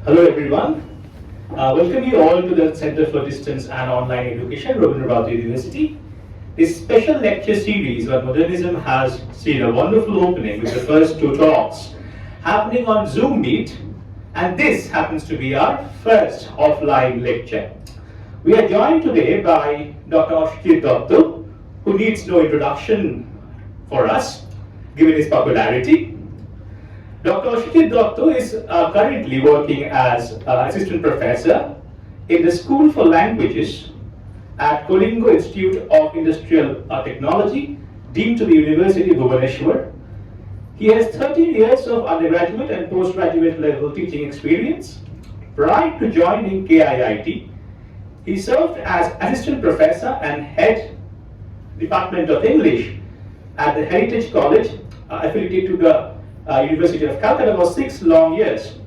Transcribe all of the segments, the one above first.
Hello everyone. Welcome you all to the Center for Distance and Online Education, Rabindra University. This special lecture series on modernism has seen a wonderful opening with the first two talks happening on Zoom Meet, and this happens to be our first offline lecture. We are joined today by Dr. Asijit Datta, who needs no introduction for us, given his popularity. Dr. Asijit Datta is currently working as assistant professor in the School for Languages at Kolingo Institute of Industrial Technology, deemed to the University of Bhubaneswar. He has 13 years of undergraduate and postgraduate level teaching experience. Prior to joining KIIT, he served as assistant professor and head Department of English at the Heritage College, affiliated to the University of Calcutta for 6 long years.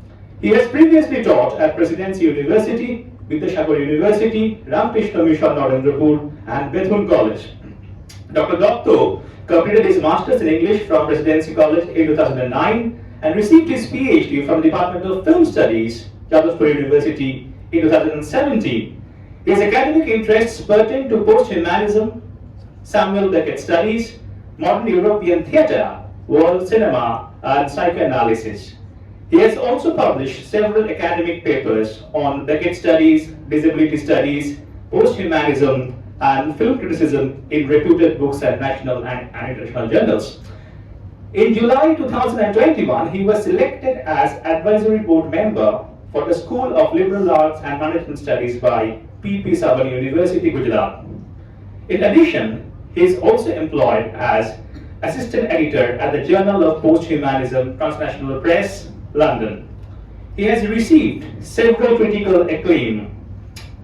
He has previously taught at Presidency University, Vidyasagar University, Ramakrishna Mission Narendrapur, and Bethune College. Dr. Datta completed his Masters in English from Presidency College in 2009 and received his PhD from the Department of Film Studies, Jadavpur University in 2017. His academic interests pertain to post-humanism, Samuel Beckett studies, modern European theatre, world cinema, and psychoanalysis. He has also published several academic papers on Beckett studies, disability studies, post-humanism, and film criticism in reputed books at national and international journals. In July 2021, he was selected as advisory board member for the School of Liberal Arts and Management Studies by P.P. Saban University, Gujarat. In addition, he is also employed as assistant editor at the Journal of Post-Humanism, Transnational Press, London. He has received several critical acclaim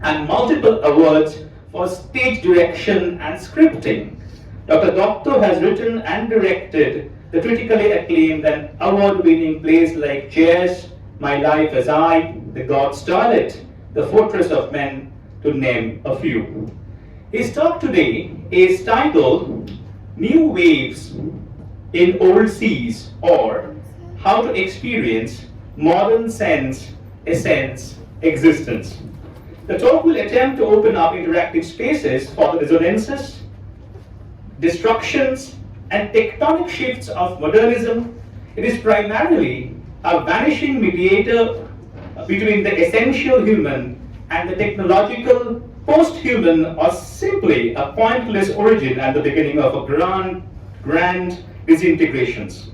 and multiple awards for stage direction and scripting. Dr. Datta has written and directed the critically acclaimed and award-winning plays like Chairs, My Life as I, The God's Toilet, The Fortress of Men, to name a few. His talk today is titled New Waves in Old Seas, or How to Experience Modern Sense, Essence, Existence. The talk will attempt to open up interactive spaces for the resonances, destructions, and tectonic shifts of modernism. It is primarily a vanishing mediator between the essential human and the technological post-human, or simply a pointless origin at the beginning of a grand disintegrations.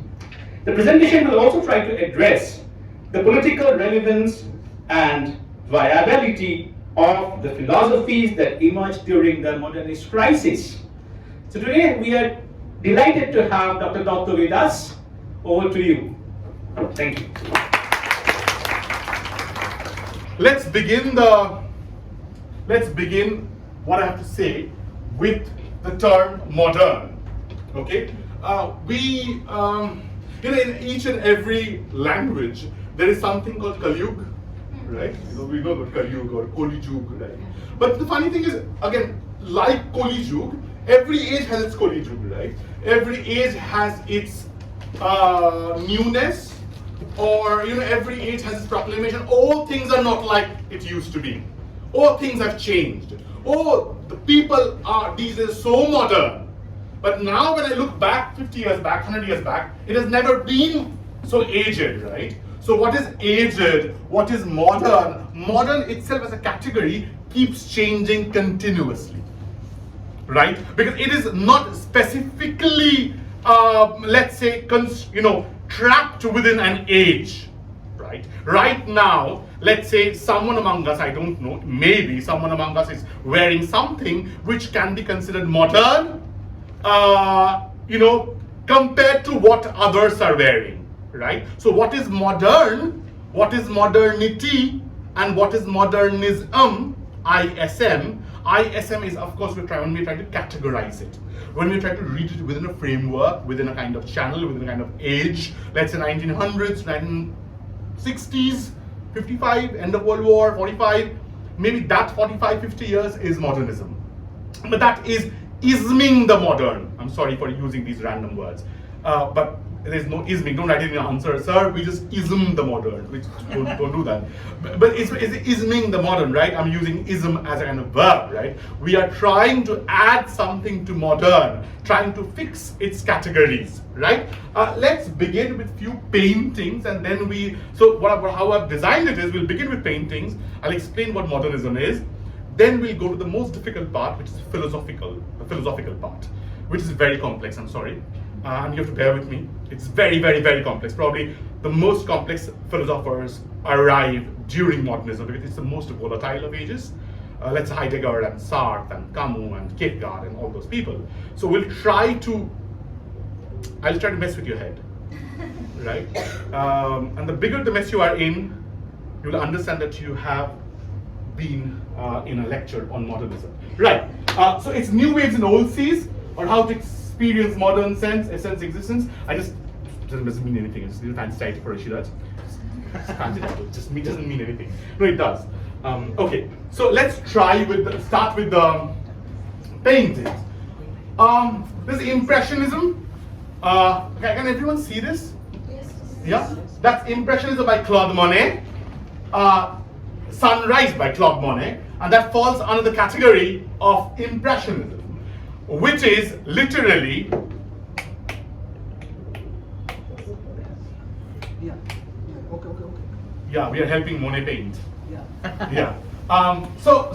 The presentation will also try to address the political relevance and viability of the philosophies that emerged during the modernist crisis. So today we are delighted to have Dr. Datta with us. Over to you. Thank you. Let's begin what I have to say with the term modern. Okay, in each and every language there is something called Kaliyug, right? We know about Kaliyug or Kolijug, right? But the funny thing is, again, like Kolijug, every age has its Kolijug, right? Every age has its newness, or every age has its proclamation. All things are not like it used to be. All things have changed. Oh, the people are these days so modern. But now when I look back 50 years back, 100 years back, it has never been so aged, right? So what is aged? What is modern? Modern itself as a category keeps changing continuously, right? Because it is not specifically, let's say, trapped within an age, right? Right now, let's say someone among us, I don't know, maybe someone among us is wearing something which can be considered modern, compared to what others are wearing, right? So what is modern, what is modernity, and what is modernism, ISM? ISM is, of course, when we try to categorize it. When we try to read it within a framework, within a kind of channel, within a kind of age, let's say 1900s, 1960s, 55, end of World War, 45, maybe that 45, 50 years is modernism. But that is isming the modern. I'm sorry for using these random words. But there's no isming. Don't write it in your answer, sir. We just ism the modern. Which don't do that. But it's isming the modern, right? I'm using ism as a kind of verb, right? We are trying to add something to modern, trying to fix its categories, right? Let's begin with few paintings, and then how I've designed it is we'll begin with paintings. I'll explain what modernism is. Then we'll go to the most difficult part, which is the philosophical part, which is very complex. I'm sorry. And you have to bear with me. It's very, very, very complex. Probably the most complex philosophers arrive during modernism because it's the most volatile of ages. Let's say Heidegger and Sartre and Camus and Kierkegaard and all those people. So I'll try to mess with your head, right? And the bigger the mess you are in, you'll understand that you have been in a lecture on modernism, right? So it's new waves and old seas, or how to experience modern sense, essence, existence. Doesn't mean anything. It's a fancy title for Rashida. Just doesn't mean anything. No, it does. Okay, so let's start with the paintings. This Impressionism. Can everyone see this? Yes. Yeah, that's Impressionism by Claude Monet. Sunrise by Claude Monet, and that falls under the category of Impressionism, which is literally yeah, we are helping Monet paint. Yeah. So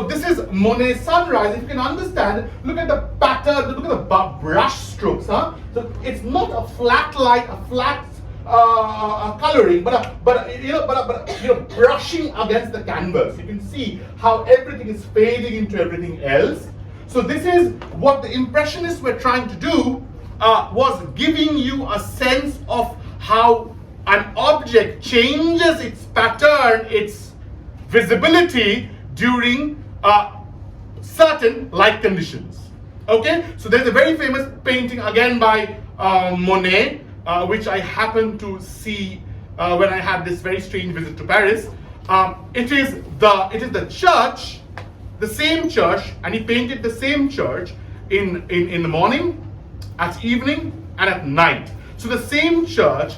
this is Monet's Sunrise. If you can understand, look at the pattern, look at the brush strokes, huh? So it's not a flat light, a flat coloring, but brushing against the canvas. You can see how everything is fading into everything else. So this is what the Impressionists were trying to do, was giving you a sense of how an object changes its pattern, its visibility during certain light conditions. Okay, so there's a very famous painting again by Monet, which I happened to see when I had this very strange visit to Paris. It is the church, the same church, and he painted the same church in the morning, at evening, and at night. So the same church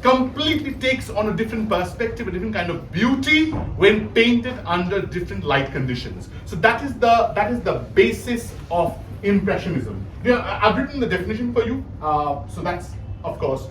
completely takes on a different perspective, a different kind of beauty when painted under different light conditions. So that is the basis of Impressionism. I've written the definition for you, so that's of course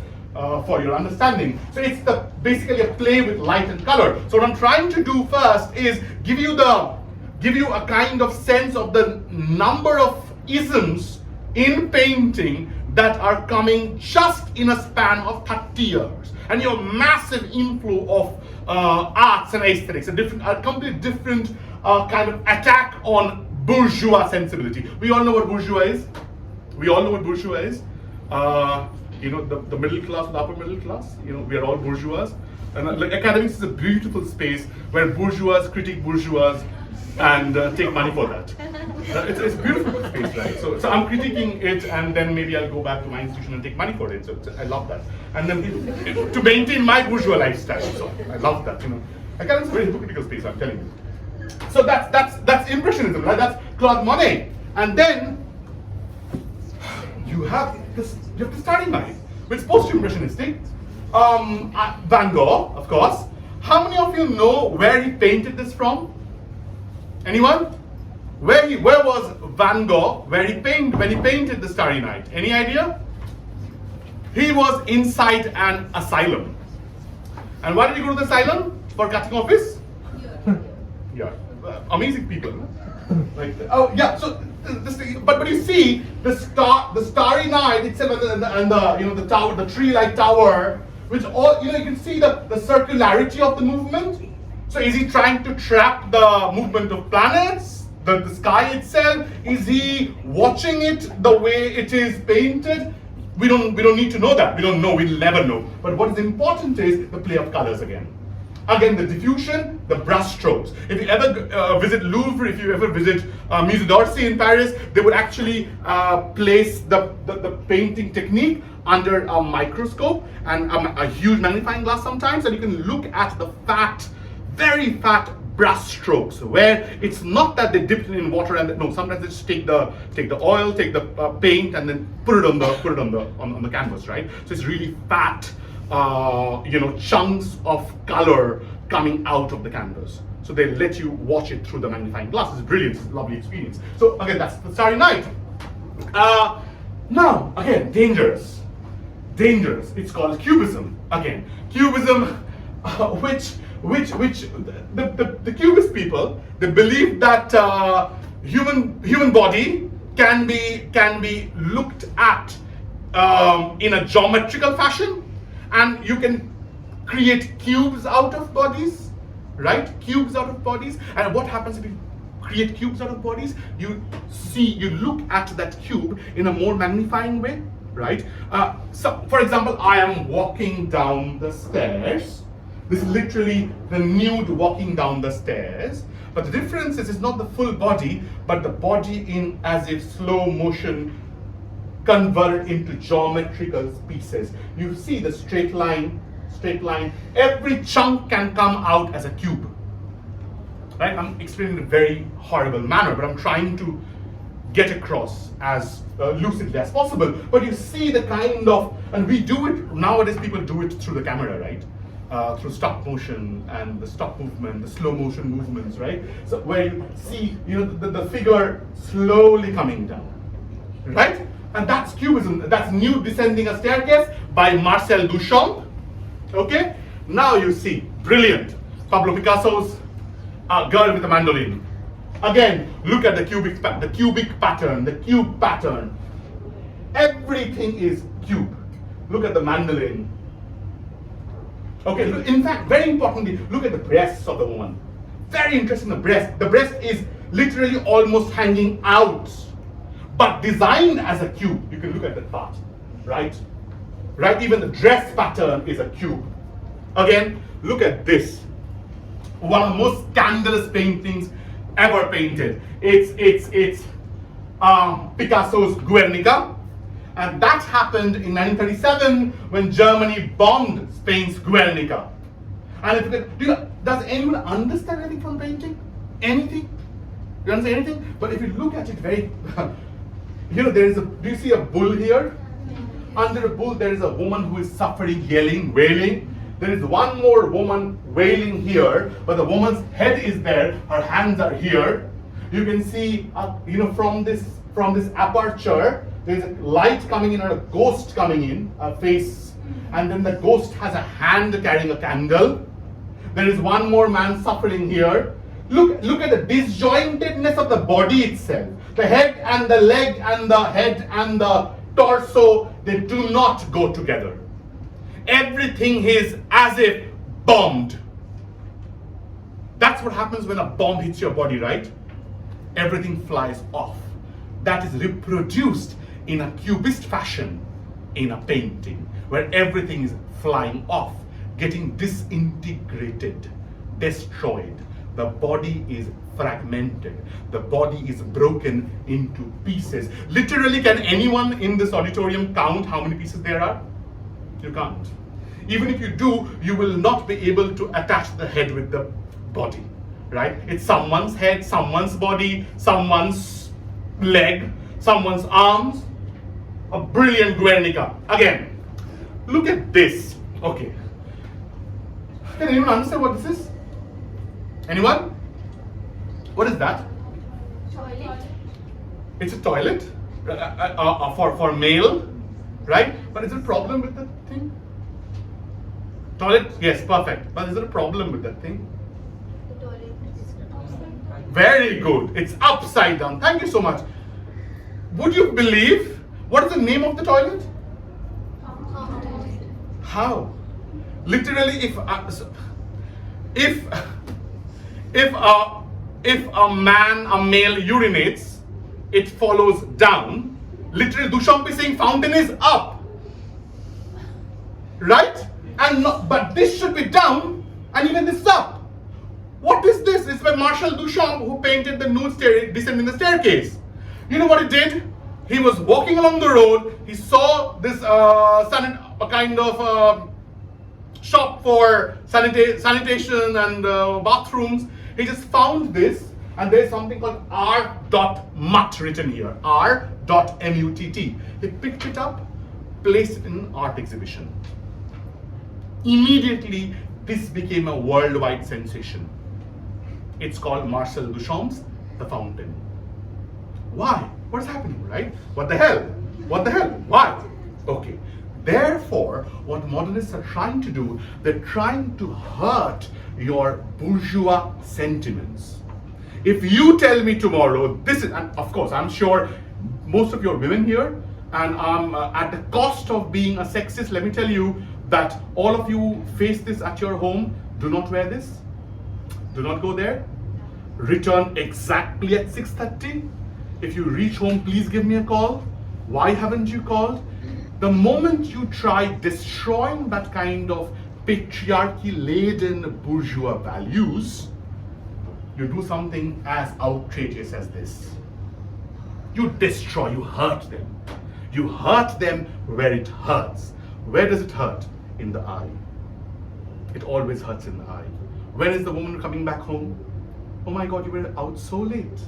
for your understanding. So it's basically a play with light and color. So what I'm trying to do first is give you a kind of sense of the number of isms in painting that are coming just in a span of 30 years. And your massive inflow of arts and aesthetics, a completely different kind of attack on bourgeois sensibility. We all know what bourgeois is. The middle class, the upper middle class. We are all bourgeois. And academics is a beautiful space where bourgeois critique bourgeois and take money for that. It's a beautiful space, right? So I'm critiquing it, and then maybe I'll go back to my institution and take money for it. So I love that. And then to maintain my bourgeois lifestyle. So I love that. Academics is a very hypocritical space, I'm telling you. So that's Impressionism, right? That's Claude Monet. And then you have the Starry Night, which is post-impressionistic. Van Gogh, of course. How many of you know where he painted this from? Anyone? Where was Van Gogh when he painted the Starry Night? Any idea? He was inside an asylum. And why did he go to the asylum? For cutting off his? Yeah. Amazing people. So but you see the Starry Night itself and the tower, the tree-like tower, which all you can see the circularity of the movement. So is he trying to trap the movement of planets, the sky itself? Is he watching it the way it is painted? We don't need to know that. We don't know. We'll never know. But what is important is the play of colors again. Again, the diffusion, the brush strokes. If you ever visit Louvre, if you ever visit Musée d'Orsay in Paris, they would actually place the painting technique under a microscope and a huge magnifying glass sometimes, and you can look at the very fat brush strokes, where it's not that they dip it in water and no. Sometimes they just take the oil, take the paint, and then put it on the canvas, right? So it's really fat, chunks of color coming out of the canvas. So they let you watch it through the magnifying glass. It's brilliant. It's a lovely experience. So again, that's the Starry Night. Now again, dangerous. It's called Cubism. Again, Cubism, which the Cubist people, they believe that human body can be looked at in a geometrical fashion, and you can create cubes out of bodies, right? Cubes out of bodies. And what happens if you create cubes out of bodies? You look at that cube in a more magnifying way, right? So, for example, I am walking down the stairs. This is literally the nude walking down the stairs. But the difference is, it's not the full body, but the body in as if slow motion converted into geometrical pieces. You see the straight line. Every chunk can come out as a cube. Right? I'm explaining in a very horrible manner, but I'm trying to get across as lucidly as possible. But you see the kind of, and we do it, nowadays people do it through the camera, right? Through stop motion and the stop movement, the slow motion movements, right? So where you see, the figure slowly coming down, right? And that's Cubism. That's Nude Descending a Staircase by Marcel Duchamp. Okay? Now you see, brilliant. Pablo Picasso's Girl with a Mandolin. Again, look at the cubic pattern, the cube pattern. Everything is cube. Look at the mandolin. Okay, in fact, very importantly, look at the breasts of the woman. Very interesting, the breast. The breast is literally almost hanging out, but designed as a cube. You can look at that part, right? Right, even the dress pattern is a cube. Again, look at this. One of the most scandalous paintings ever painted. It's Picasso's Guernica. And that happened in 1937 when Germany bombed Spain's Guernica. And does anyone understand anything from painting? Anything? Do you understand anything? But if you look at it very, do you see a bull here? Under a bull there is a woman who is suffering, yelling, wailing. There is one more woman wailing here, but the woman's head is there, her hands are here. You can see, from this aperture, there is a light coming in and a ghost coming in, a face, and then the ghost has a hand carrying a candle. There is one more man suffering here. Look at the disjointedness of the body itself. The head and the leg and the head and the torso, they do not go together. Everything is as if bombed. That's what happens when a bomb hits your body, right? Everything flies off. That is reproduced in a cubist fashion in a painting, where everything is flying off, getting disintegrated, destroyed. The body is fragmented. The body is broken into pieces. Literally, can anyone in this auditorium count how many pieces there are? You can't. Even if you do, you will not be able to attach the head with the body, right? It's someone's head, someone's body, someone's leg, someone's arms. A brilliant Guernica. Again, look at this. Okay. Can anyone understand what this is? Anyone? What is that? Toilet. It's a toilet for male, right? But is there a problem with that thing? Toilet? Yes, perfect. But is there a problem with that thing? The toilet is upside down. Very good. It's upside down. Thank you so much. Would you believe, what is the name of the toilet? How? Literally, if a male urinates, it follows down. Literally, Duchamp is saying fountain is up, right? And not, but this should be down, and even this is up. What is this? It's by Marcel Duchamp, who painted the nude descending the staircase. You know what he did? He was walking along the road. He saw this shop for sanitation and bathrooms. He just found this, and there's something called R.Mutt written here, R.Mutt. He picked it up, placed it in an art exhibition. Immediately, this became a worldwide sensation. It's called Marcel Duchamp's The Fountain. Why? What's happening, right? What the hell? What the hell? Why? Okay. Therefore, what modernists are trying to do, they're trying to hurt your bourgeois sentiments. If you tell me tomorrow, this is, and of course, I'm sure most of you are women here, and at the cost of being a sexist, let me tell you that all of you face this at your home. Do not wear this. Do not go there. Return exactly at 6:30. If you reach home, please give me a call. Why haven't you called? The moment you try destroying that kind of patriarchy-laden bourgeois values, you do something as outrageous as this. You destroy, you hurt them. You hurt them where it hurts. Where does it hurt? In the eye. It always hurts in the eye. When is the woman coming back home? Oh my God, you were out so late.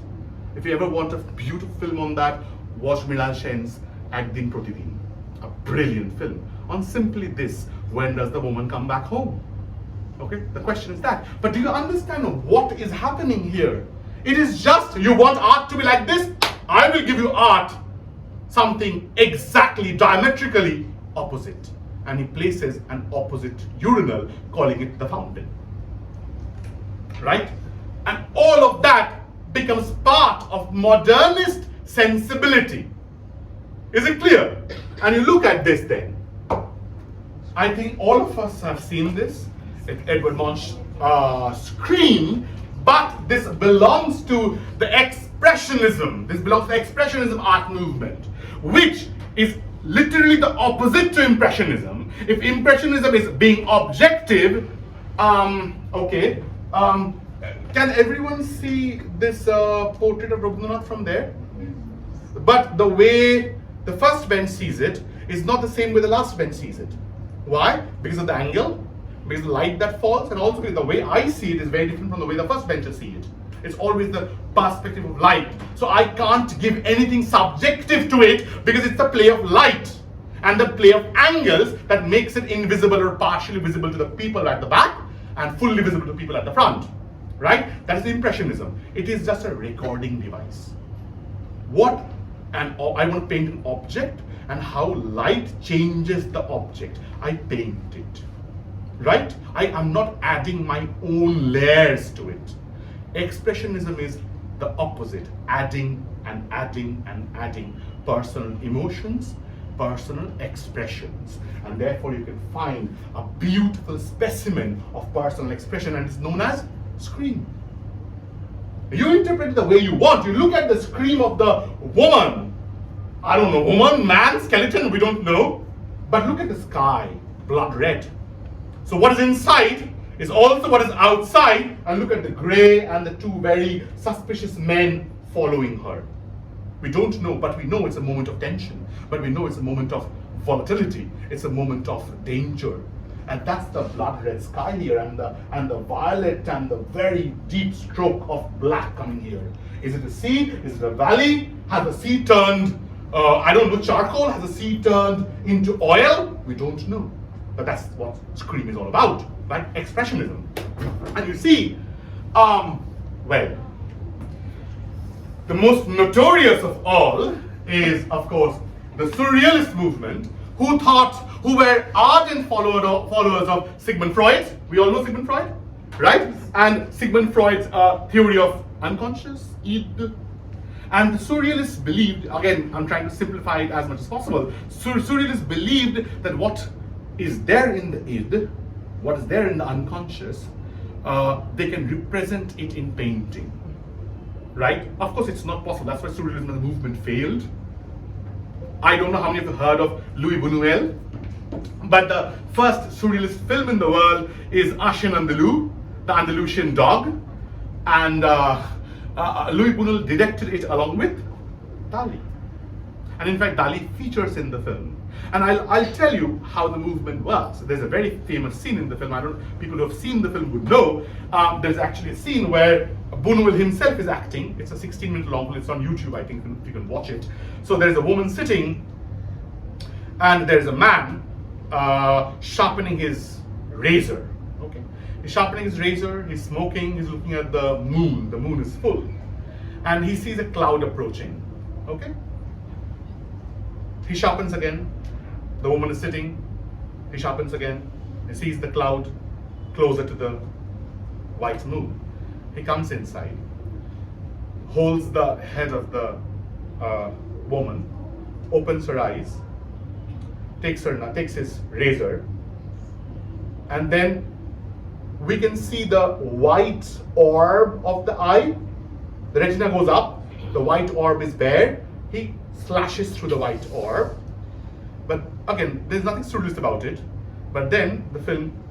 If you ever want a beautiful film on that, watch Mrinal Sen's Ek Din Pratidin. A brilliant film on simply this: when does the woman come back home? Okay, the question is that. But do you understand what is happening here? It is just, you want art to be like this? I will give you art, something exactly diametrically opposite. And he places an opposite urinal, calling it the fountain. Right? And all of that becomes part of modernist sensibility. Is it clear? And you look at this then. I think all of us have seen this. Edward Munch screen, but this belongs to the Expressionism. This belongs to the Expressionism art movement, which is literally the opposite to Impressionism. If Impressionism is being objective, okay, can everyone see this portrait of Rabindra from there? But the way the first bench sees it is not the same way the last bench sees it. Why? Because of the angle, because of the light that falls, and also because the way I see it is very different from the way the first benchers see it. It's always the perspective of light. So I can't give anything subjective to it because it's the play of light and the play of angles that makes it invisible or partially visible to the people at the back and fully visible to people at the front. Right? That is the Impressionism. It is just a recording device. I want to paint an object, and how light changes the object. I paint it. Right? I am not adding my own layers to it. Expressionism is the opposite, adding and adding and adding personal emotions, personal expressions. And therefore you can find a beautiful specimen of personal expression, and it's known as scream. You interpret it the way you want. You look at the scream of the woman. I don't know, woman, man, skeleton, we don't know. But look at the sky, blood red. So what is inside is also what is outside, and look at the grey and the two very suspicious men following her. We don't know, but we know it's a moment of tension. But we know it's a moment of volatility. It's a moment of danger. And that's the blood red sky here, and the violet and the very deep stroke of black coming here. Is it a sea? Is it a valley? Has the sea turned, I don't know, charcoal? Has the sea turned into oil? We don't know. But that's what Scream is all about, right? Expressionism. And you see, well, the most notorious of all is, of course, the Surrealist movement, who were ardent followers of Sigmund Freud. We all know Sigmund Freud, right? And Sigmund Freud's theory of unconscious, id. And the Surrealists believed, again, I'm trying to simplify it as much as possible, Surrealists believed that what is there in the id, what is there in the unconscious, they can represent it in painting, right? Of course, it's not possible. That's why Surrealism as a movement failed. I don't know how many of you have heard of Louis Buñuel, but the first Surrealist film in the world is Ashen Andalou, the Andalusian dog, and Louis Buñuel directed it along with Dali. And in fact, Dali features in the film. And I'll tell you how the movement works. There's a very famous scene in the film. People who have seen the film would know. There's actually a scene where Boonwell himself is acting. It's a 16-minute long film. It's on YouTube, I think, if you can watch it. So there's a woman sitting, and there's a man sharpening his razor. Okay, he's sharpening his razor. He's smoking. He's looking at the moon. The moon is full, and he sees a cloud approaching. Okay. He sharpens again. The woman is sitting. He sharpens again. He sees the cloud closer to the white moon. He comes inside, holds the head of the woman, opens her eyes, takes his razor, and then we can see the white orb of the eye. The retina goes up. The white orb is bare. He slashes through the white orb, but again, there's nothing surrealist about it. But then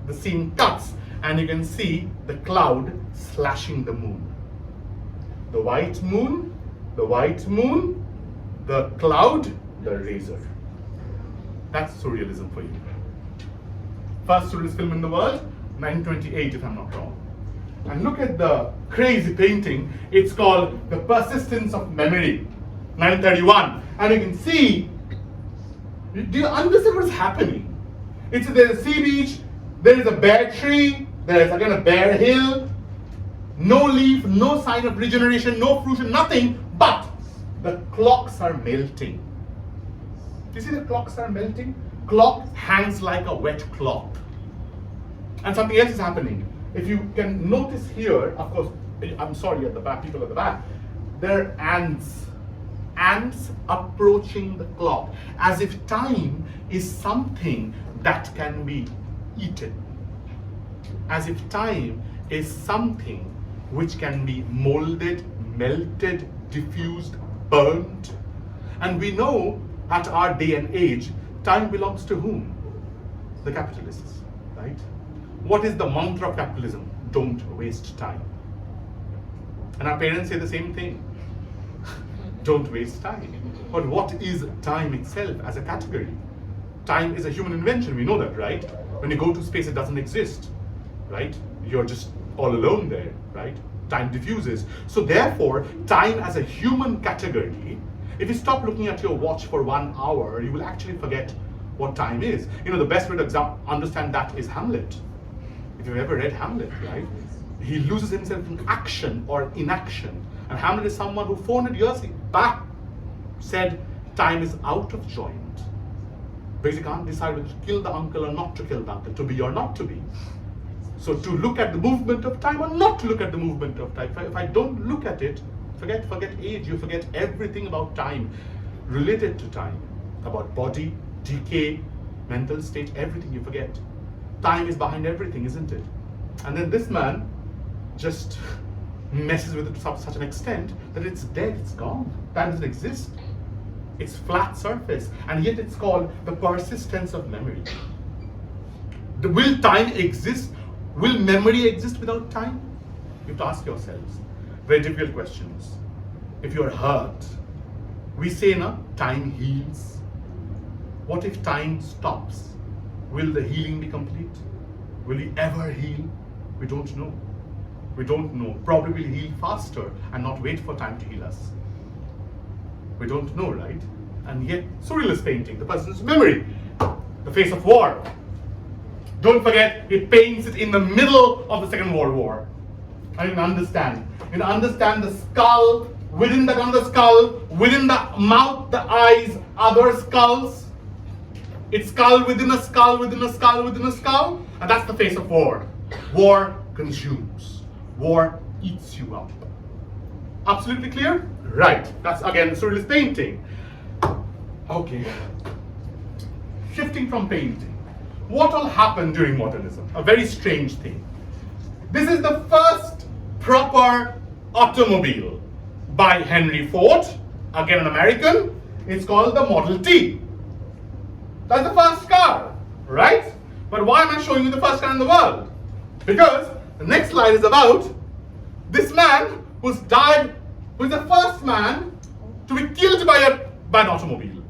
the scene cuts, and you can see the cloud slashing the moon. The white moon, the cloud, the razor. That's surrealism for you. First surrealist film in the world, 1928, if I'm not wrong. And look at the crazy painting. It's called The Persistence of Memory, 1931. And you can see, do you understand what's happening? There's a sea beach, there is a bare tree, there is again a bare hill, no leaf, no sign of regeneration, no fruition, nothing, but the clocks are melting. You see the clocks are melting? Clock hangs like a wet cloth. And something else is happening. If you can notice here, of course, I'm sorry, at the back, people at the back, there are ants approaching the clock, as if time is something that can be eaten, as if time is something which can be molded, melted, diffused, burnt. And we know at our day and age, time belongs to whom? The capitalists, right? What is the mantra of capitalism? Don't waste time. And our parents say the same thing. Don't waste time. But what is time itself as a category? Time is a human invention, we know that, right? When you go to space, it doesn't exist, right? You're just all alone there, right? Time diffuses. So therefore, time as a human category, if you stop looking at your watch for 1 hour, you will actually forget what time is. You know, the best way to understand that is Hamlet. If you've ever read Hamlet, right? He loses himself in action or inaction. And Hamlet is someone who 400 years back said time is out of joint. Because you can't decide whether to kill the uncle or not to kill the uncle, to be or not to be. So to look at the movement of time or not to look at the movement of time. If I don't look at it, forget age, you forget everything about time, related to time, about body, decay, mental state, everything you forget. Time is behind everything, isn't it? And then this man just messes with it to such an extent that it's dead, it's gone. Time doesn't exist. It's flat surface, and yet it's called the persistence of memory. Will time exist? Will memory exist without time? You have to ask yourselves very difficult questions. If you're hurt, we say, no, time heals. What if time stops? Will the healing be complete? Will he ever heal? We don't know. We don't know. Probably will heal faster and not wait for time to heal us. We don't know, right? And yet, surrealist painting, the person's memory, the face of war. Don't forget, he paints it in the middle of the Second World War. And you can understand. You can understand the skull, within the another skull, within the mouth, the eyes, other skulls. It's skull within a skull, within a skull, within a skull. And that's the face of war. War consumes. War eats you up. Absolutely clear? Right. That's again surrealist painting. Okay. Shifting from painting. What will happen during modernism? A very strange thing. This is the first proper automobile by Henry Ford, again an American. It's called the Model T. That's the first car, right? But why am I showing you the first car in the world? Because the next slide is about this man who's died, who's the first man to be killed by an automobile.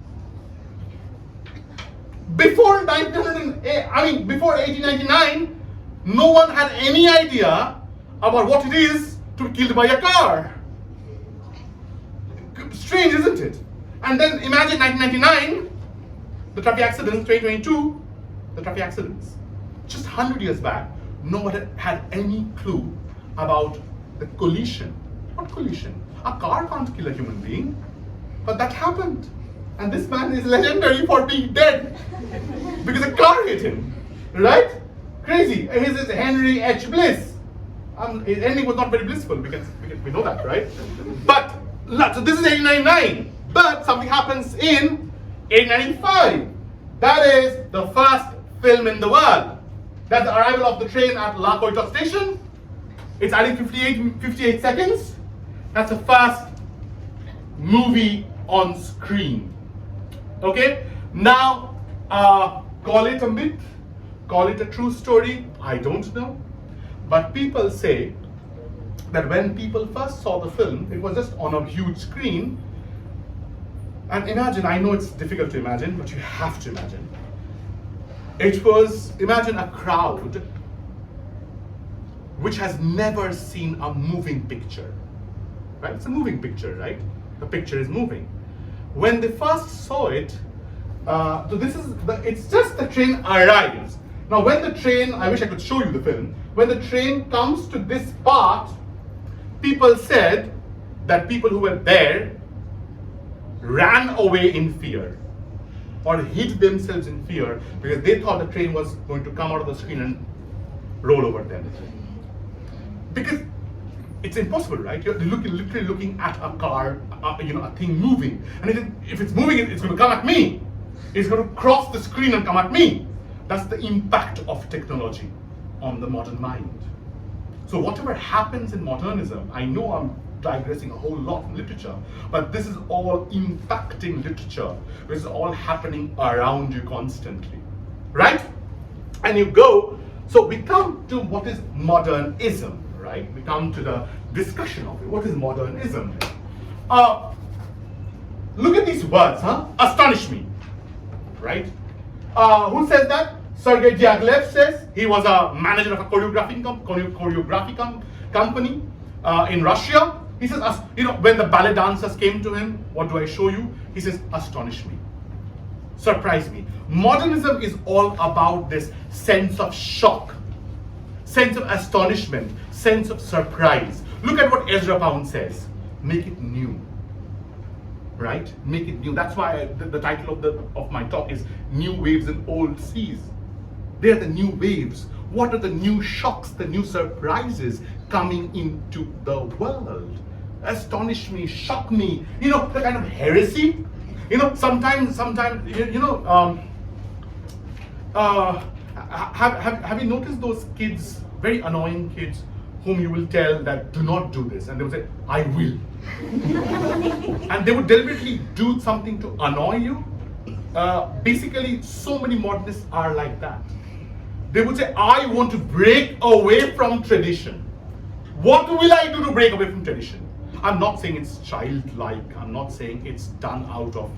Before 1899, no one had any idea about what it is to be killed by a car. Strange, isn't it? And then imagine 1999, the traffic accidents, 2022, the traffic accidents. Just 100 years back, no one had any clue about the collision. What collision? A car can't kill a human being, but that happened. And this man is legendary for being dead because a car hit him, right? Crazy. His is Henry H. Bliss. His ending was not very blissful because we know that, right? But so this is 1899. But something happens in 1895. That is the first film in the world. That's the arrival of the train at La Koita station. It's adding 58 seconds. That's the first movie on screen. Okay? Now, call it a myth, call it a true story, I don't know. But people say that when people first saw the film, it was just on a huge screen. And imagine, I know it's difficult to imagine, but you have to imagine. It was, imagine a crowd which has never seen a moving picture. Right? It's a moving picture, right? The picture is moving. When they first saw it, so this is it's just the train arrives. Now when the train, I wish I could show you the film, when the train comes to this part, people said that people who were there ran away in fear or hid themselves in fear because they thought the train was going to come out of the screen and roll over them. Because it's impossible, right? You're literally looking at a car, a thing moving. And if it's moving, it's going to come at me. It's going to cross the screen and come at me. That's the impact of technology on the modern mind. So whatever happens in modernism, I know I'm digressing a whole lot from literature, but this is all impacting literature. This is all happening around you constantly, right? And you go, so we come to what is modernism, right? We come to the discussion of it. What is modernism? Look at these words, huh? Astonish me, right? Who says that? Sergei Diaghilev says. He was a manager of a choreography company in Russia. He says, when the ballet dancers came to him, what do I show you? He says, astonish me, surprise me. Modernism is all about this sense of shock, sense of astonishment, sense of surprise. Look at what Ezra Pound says. Make it new. Right? Make it new. That's why the title of my talk is New Waves in Old Seas. They are the new waves. What are the new shocks, the new surprises coming into the world? Astonish me, shock me. The kind of heresy. Sometimes, have you noticed those kids, very annoying kids, whom you will tell that do not do this, and they will say, I will. And they would deliberately do something to annoy you. Basically, so many modernists are like that. They would say, I want to break away from tradition. What will I do to break away from tradition? I'm not saying it's childlike, I'm not saying it's done out of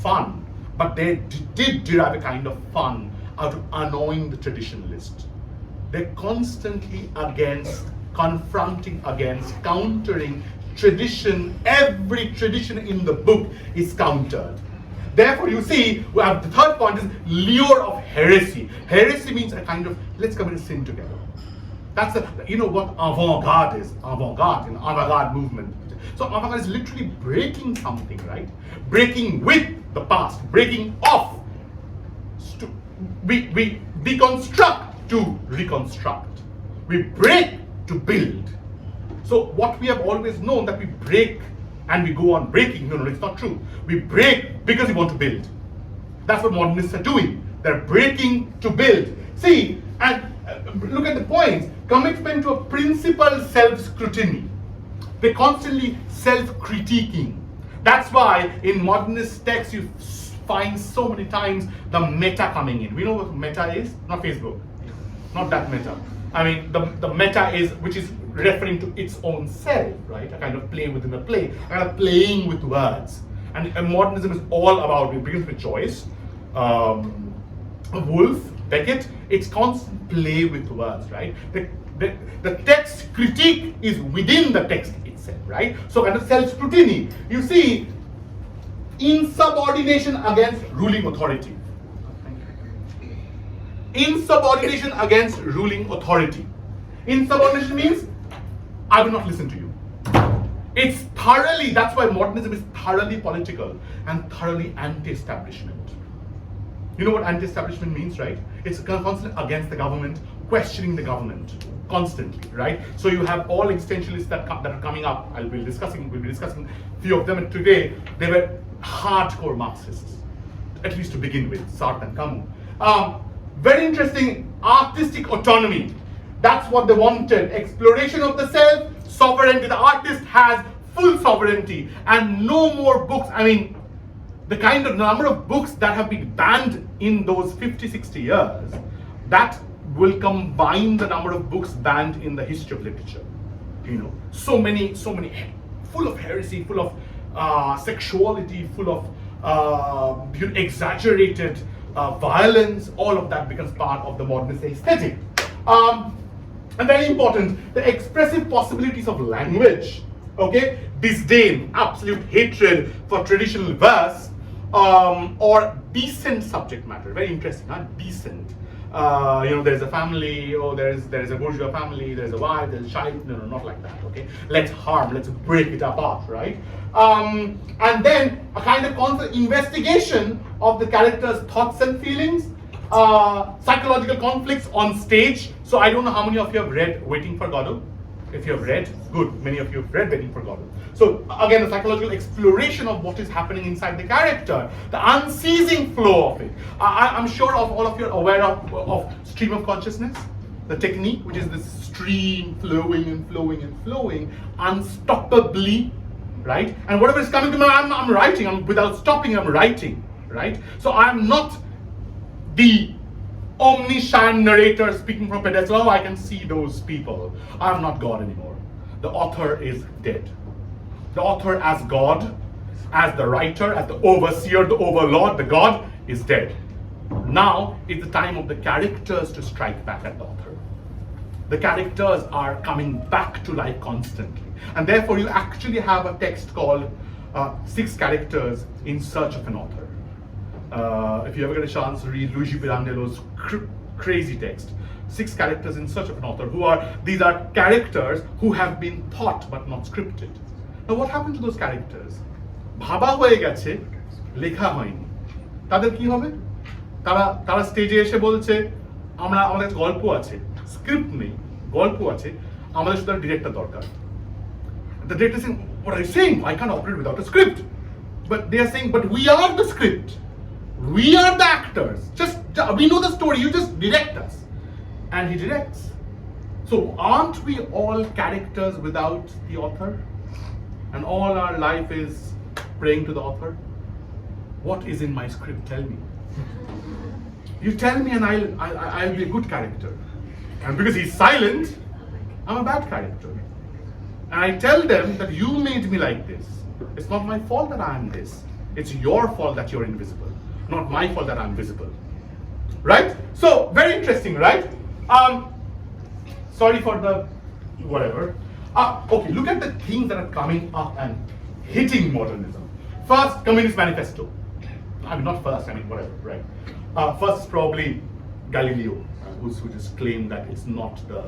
fun, but they did derive a kind of fun out of annoying the traditionalist. They're constantly confronting against, countering tradition. Every tradition in the book is countered. Therefore, you see, we have the third point is lure of heresy. Heresy means a kind of, let's commit a sin together. That's what avant-garde is. Avant-garde, avant-garde movement. So avant-garde is literally breaking something, right? Breaking with the past, breaking off. We deconstruct to reconstruct. We break to build. So what we have always known that we break and we go on breaking. No, it's not true. We break because we want to build. That's what modernists are doing. They're breaking to build. See, and look at the points. Commitment to a principled self-scrutiny. They're constantly self-critiquing. That's why in modernist texts you find so many times the meta coming in. We know what meta is? Not Facebook. Not that meta. I mean, the meta is, which is referring to its own self, right? A kind of play within a play, a kind of playing with words. And modernism is all about, it begins with choice. Wolf, Beckett, it's constant play with words, right? The text critique is within the text itself, right? So kind of self-scrutiny. You see, insubordination against ruling authority. Insubordination against ruling authority. Insubordination means, I will not listen to you. It's thoroughly, that's why modernism is thoroughly political and thoroughly anti-establishment. You know what anti-establishment means, right? It's constantly against the government, questioning the government constantly, right? So you have all existentialists that are coming up. We'll be discussing a few of them, and today they were hardcore Marxists, at least to begin with, Sartre and Camus. Very interesting, artistic autonomy. That's what they wanted. Exploration of the self, sovereignty. The artist has full sovereignty and no more books. I mean, the kind of number of books that have been banned in those 50, 60 years, that will combine the number of books banned in the history of literature. You know, so many, full of heresy, full of sexuality, full of exaggerated violence. All of that becomes part of the modernist aesthetic. And very important, the expressive possibilities of language. Okay, disdain, absolute hatred for traditional verse, or decent subject matter. Very interesting, huh? Decent. You know, there's a family, there's a bourgeois family, there's a wife, there's a child. No, not like that. Okay, let's break it apart, right? And then a kind of constant investigation of the character's thoughts and feelings, psychological conflicts on stage. So I don't know how many of you have read Waiting for Godot. If you have read, good, many of you have read Waiting for Godot. So again, the psychological exploration of what is happening inside the character, the unceasing flow of it. I'm sure all of you are aware of stream of consciousness, the technique, which is this stream flowing and flowing and flowing unstoppably, right? And whatever is coming to me, I'm writing. Without stopping, I'm writing, right? So I'm not the omniscient narrator speaking from pedestal. Oh, I can see those people. I'm not God anymore. The author is dead. The author as God, as the writer, as the overseer, the overlord, the God is dead. Now is the time of the characters to strike back at the author. The characters are coming back to life constantly. And therefore you actually have a text called 6 Characters in Search of an Author. If you ever get a chance to read Luigi Pirandello's crazy text, 6 Characters in Search of an Author, these are characters who have been thought but not scripted. Now what happened to those characters? ভাবা হয়ে গেছে, লেখা হয়নি। তাদের কি হবে? তারা স্টেজে এসে বলছে, আমাদের কাছে গল্প আছে, স্ক্রিপ্ট নেই, গল্প আছে, আমাদের শুধু ডিরেক্টর দরকার। The director is saying, what are you saying? I can't operate without a script. But they are saying, but we are the script. We are the actors. We know the story, you just direct us. And he directs. So aren't we all characters without the author? And all our life is praying to the author? What is in my script? Tell me. You tell me and I'll be a good character. And because he's silent, I'm a bad character. And I tell them that you made me like this. It's not my fault that I am this. It's your fault that you're invisible. Not my fault that I'm visible. Right? So, very interesting, right? Sorry for the whatever. Okay, look at the things that are coming up and hitting modernism. First, Communist Manifesto. I mean, not first, I mean, whatever, right? First, probably Galileo, who just claimed that it's not the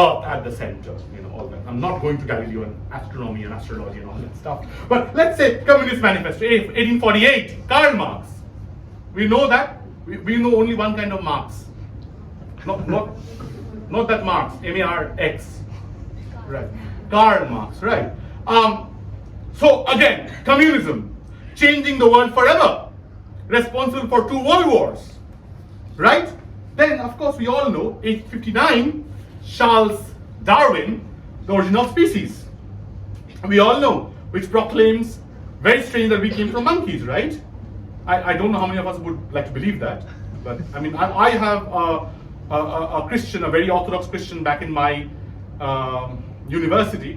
Earth at the center, you know, all that. I'm not going to Galileo and astronomy and astrology and all that stuff. But let's say Communist Manifesto, 1848, Karl Marx. We know that. We know only one kind of Marx. Not that Marx, M-A-R-X. Right. Karl Marx, right. So again, communism, changing the world forever, responsible for 2 world wars, right? Then, of course, we all know, 1859, Charles Darwin, The Origin of Species. We all know, which proclaims, very strange that we came from monkeys, right? I don't know how many of us would like to believe that, but I mean, I have a Christian, a very Orthodox Christian back in my university,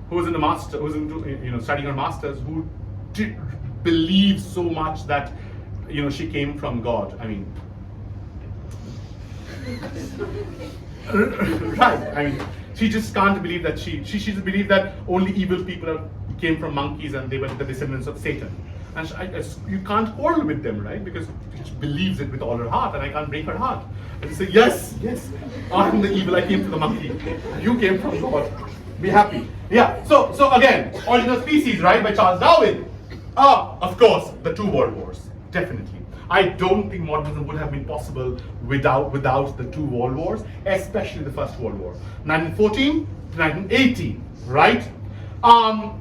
who was in the master, who was into, studying her masters, who did believe so much that, she came from God. I mean, right? I mean, she just can't believe that she just believed that only evil people came from monkeys and they were the descendants of Satan. And you can't quarrel with them, right? Because she believes it with all her heart, and I can't break her heart. And you say, yes, I'm the evil. I came from the monkey. You came from God. Be happy. Yeah. So again, Origin of Species, right, by Charles Darwin. Of course, the 2 world wars. Definitely. I don't think modernism would have been possible without the 2 world wars, especially the First World War, 1914 to 1918, right?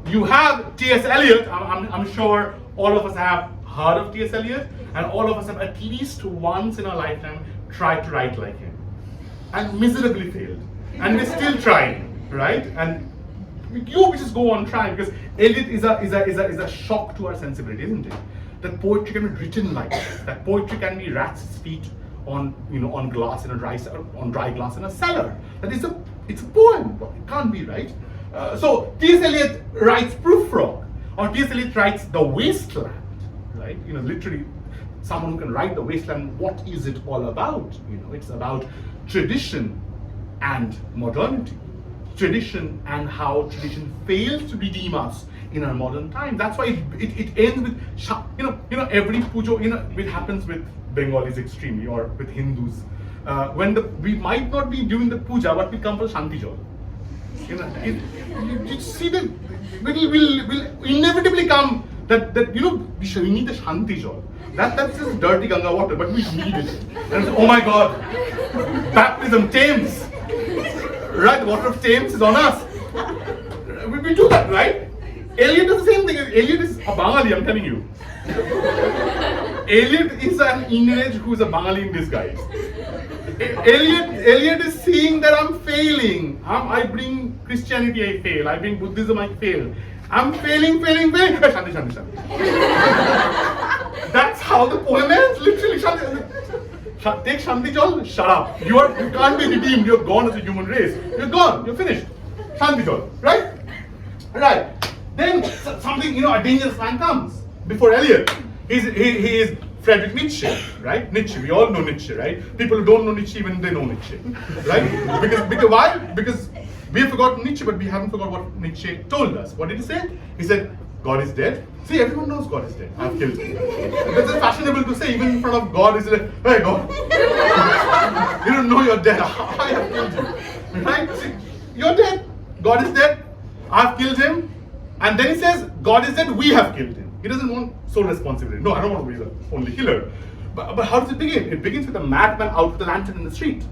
You have T.S. Eliot. I'm sure all of us have heard of T.S. Eliot, and all of us have at least once in our lifetime tried to write like him, and miserably failed. And we're still trying, right? And we just go on trying, because Eliot is a shock to our sensibility, isn't it? That poetry can be written like this. That poetry can be rat's feet on glass in a dry glass in a cellar. That is it's a poem. It can't be, right? So T.S. Eliot writes Proof Frog, or T.S. Eliot writes The Wasteland, right? Literally, someone who can write The Wasteland. What is it all about? It's about tradition and modernity. Tradition and how tradition fails to redeem us in our modern time. That's why it ends with every pujo. It happens with Bengalis extremely, or with Hindus. We might not be doing the puja, but we come for Shanti Jal. You see that will inevitably come that we need the Shanti Jal. That's just dirty Ganga water, but we need it. And oh my God, baptism, Thames, right? The water of Thames is on us. We do that, right? Eliot does the same thing. Eliot is a Bengali, I'm telling you. Eliot is an English who is a Bengali in disguise. Eliot is seeing that I'm failing. I bring Christianity, I fail. I bring Buddhism, I fail. I'm failing. Shanti. That's how the poem ends, literally. Shanti. Take Shanti Jal, shut up. You can't be redeemed. You're gone as a human race. You're gone. You're finished. Shanti Jal, right? Right. Then something, a dangerous man comes before Eliot. He is Friedrich Nietzsche, right? Nietzsche, we all know Nietzsche, right? People who don't know Nietzsche, even they know Nietzsche, right? Because why? Because we have forgotten Nietzsche, but we haven't forgotten what Nietzsche told us. What did he say? He said, God is dead. See, everyone knows God is dead. I've killed him. It's fashionable to say, even in front of God, is like, hey God, you don't know you're dead. I have killed you, right? See, you're dead. God is dead. I've killed him. And then he says, God is dead, we have killed him. He doesn't want sole responsibility. No, I don't want to be the only killer. But how does it begin? It begins with a madman out with a lantern in the street,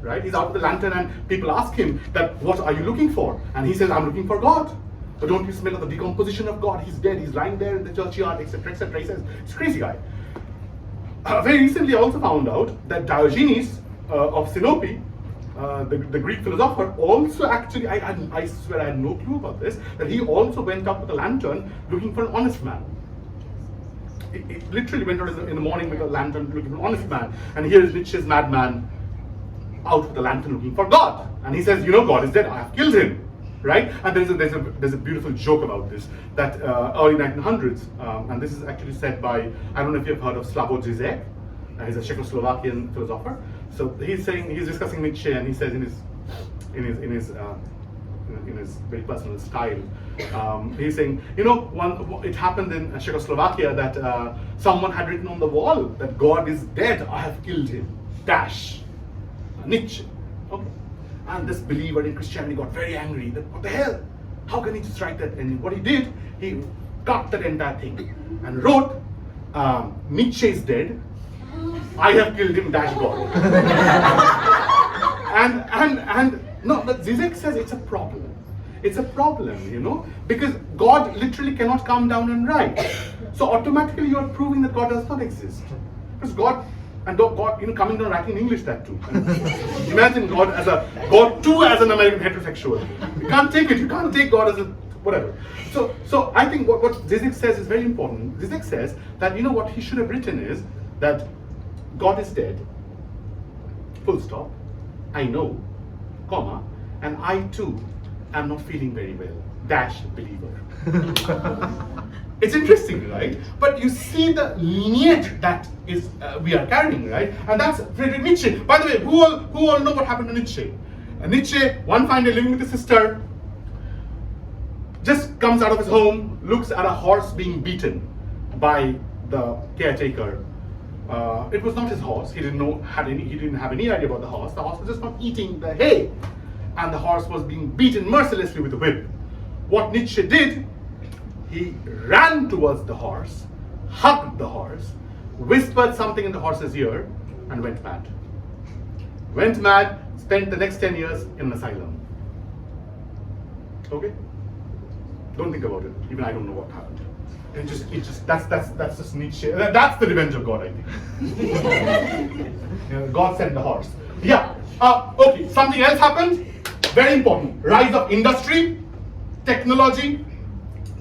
right? He's out with the lantern and people ask him that, what are you looking for? And he says, I'm looking for God. But don't you smell the decomposition of God? He's dead, he's lying there in the churchyard, etc., etc. He says, it's a crazy guy. Very recently I also found out that Diogenes of Sinope, the Greek philosopher, also actually, I swear I had no clue about this, that he also went up with a lantern looking for an honest man. He literally went out in the morning with a lantern looking for an honest man. And here is Nietzsche's madman out with a lantern looking for God. And he says, God is dead, I have killed him. Right? And there's a beautiful joke about this, that early 1900s, and this is actually said by, I don't know if you've heard of Slavoj Žižek. He's a Czechoslovakian philosopher. So he's discussing Nietzsche, and he says in his very personal style, he's saying, it happened in Czechoslovakia that someone had written on the wall that God is dead, I have killed him. Dash. Nietzsche. Okay. And this believer in Christianity got very angry. That, what the hell? How can he just write that? And what he did, he cut that entire thing and wrote, Nietzsche is dead, I have killed him, dash God. and no, but Zizek says it's a problem. It's a problem, because God literally cannot come down and write. So automatically you are proving that God does not exist. Because God coming down writing in English, that too. Imagine God too as an American heterosexual. You can't take it. You can't take God as a whatever. So I think what Zizek says is very important. Zizek says that what he should have written is that God is dead, full stop, I know, comma, and I too am not feeling very well, dash believer. It's interesting, right? But you see the lineage that is we are carrying, right? And that's Friedrich Nietzsche. By the way, who all know what happened to Nietzsche? Nietzsche, one fine day living with his sister, just comes out of his home, looks at a horse being beaten by the caretaker. It was not his horse. He didn't have any idea about the horse. The horse was just not eating the hay, and the horse was being beaten mercilessly with a whip. What Nietzsche did, he ran towards the horse, hugged the horse, whispered something in the horse's ear, and went mad. Went mad, spent the next 10 years in an asylum. Okay? Don't think about it. Even I don't know what happened. That's just Nietzsche. That's the revenge of God, I think. God sent the horse. Yeah. Okay. Something else happened. Very important. Rise of industry, technology,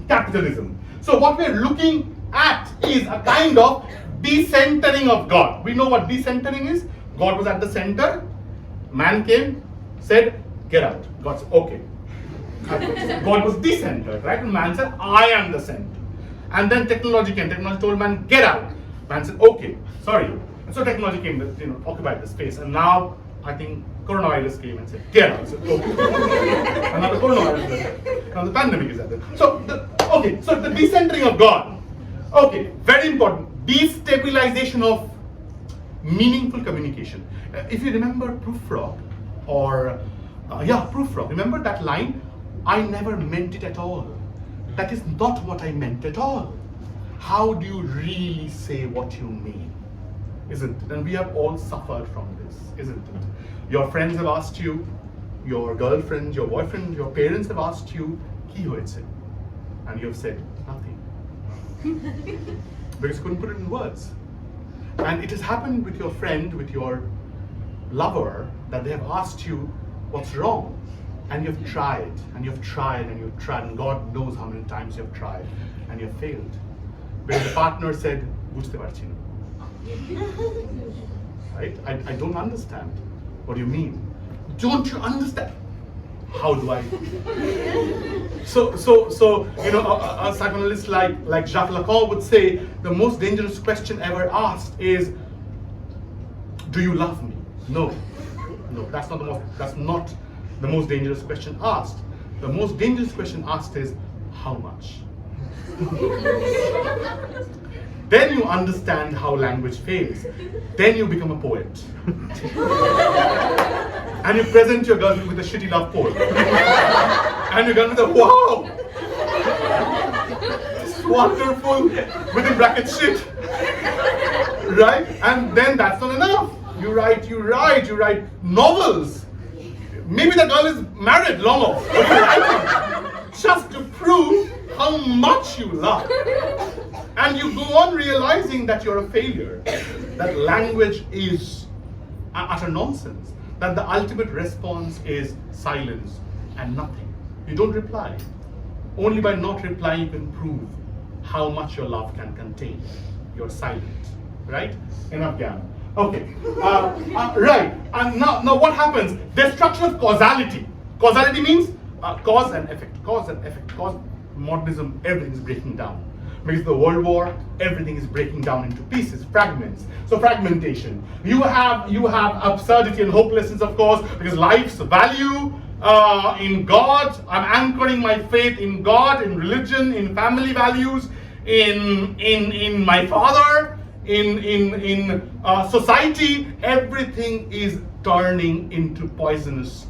capitalism. So what we're looking at is a kind of decentering of God. We know what decentering is. God was at the center. Man came, said, "Get out." God said, "Okay." God was decentered, right? And man said, "I am the center." And then technology came. Technology told man, "Get out." Man said, "Okay, sorry." And so technology came, occupied the space. And now I think coronavirus came and said, "Get out." So, okay. And now the coronavirus is at it. Now the pandemic is at it. So the decentering of God. Okay, very important. Destabilization of meaningful communication. If you remember Proofrock, Proofrock. Remember that line? "I never meant it at all." That is not what I meant at all. How do you really say what you mean? Isn't it? And we have all suffered from this, isn't it? Your friends have asked you, your girlfriend, your boyfriend, your parents have asked you, "Ki hoyeche?" And you have said nothing. Because you couldn't put it in words. And it has happened with your friend, with your lover, that they have asked you, "What's wrong?" And you've tried, and you've tried, and you've tried, and God knows how many times you've tried, and you've failed. Because the partner said, "Bujhte parchi na." Right? I don't understand. What do you mean? Don't you understand? How do I? So a psychoanalyst like Jacques Lacan would say, the most dangerous question ever asked is, "Do you love me?" No, that's not the most dangerous question asked. The most dangerous question asked is, "How much?" Then you understand how language fails. Then you become a poet. And you present your girlfriend with a shitty love poem. And your girlfriend says, "Wow! It's wonderful," within brackets, shit. Right? And then that's not enough. You write novels. Maybe the girl is married long off, but you're writing just to prove how much you love. And you go on realizing that you're a failure, that language is utter nonsense, that the ultimate response is silence and nothing. You don't reply. Only by not replying you can prove how much your love can contain. You're silent, right? Enough gam. Okay, right. And now what happens? Destruction of causality. Causality means cause and effect. Cause and effect. Modernism, everything is breaking down. Because the World War, everything is breaking down into pieces, fragments. So fragmentation. You have absurdity and hopelessness, of course, because life's value in God. I'm anchoring my faith in God, in religion, in family values, in my father. In society, everything is turning into poisonous,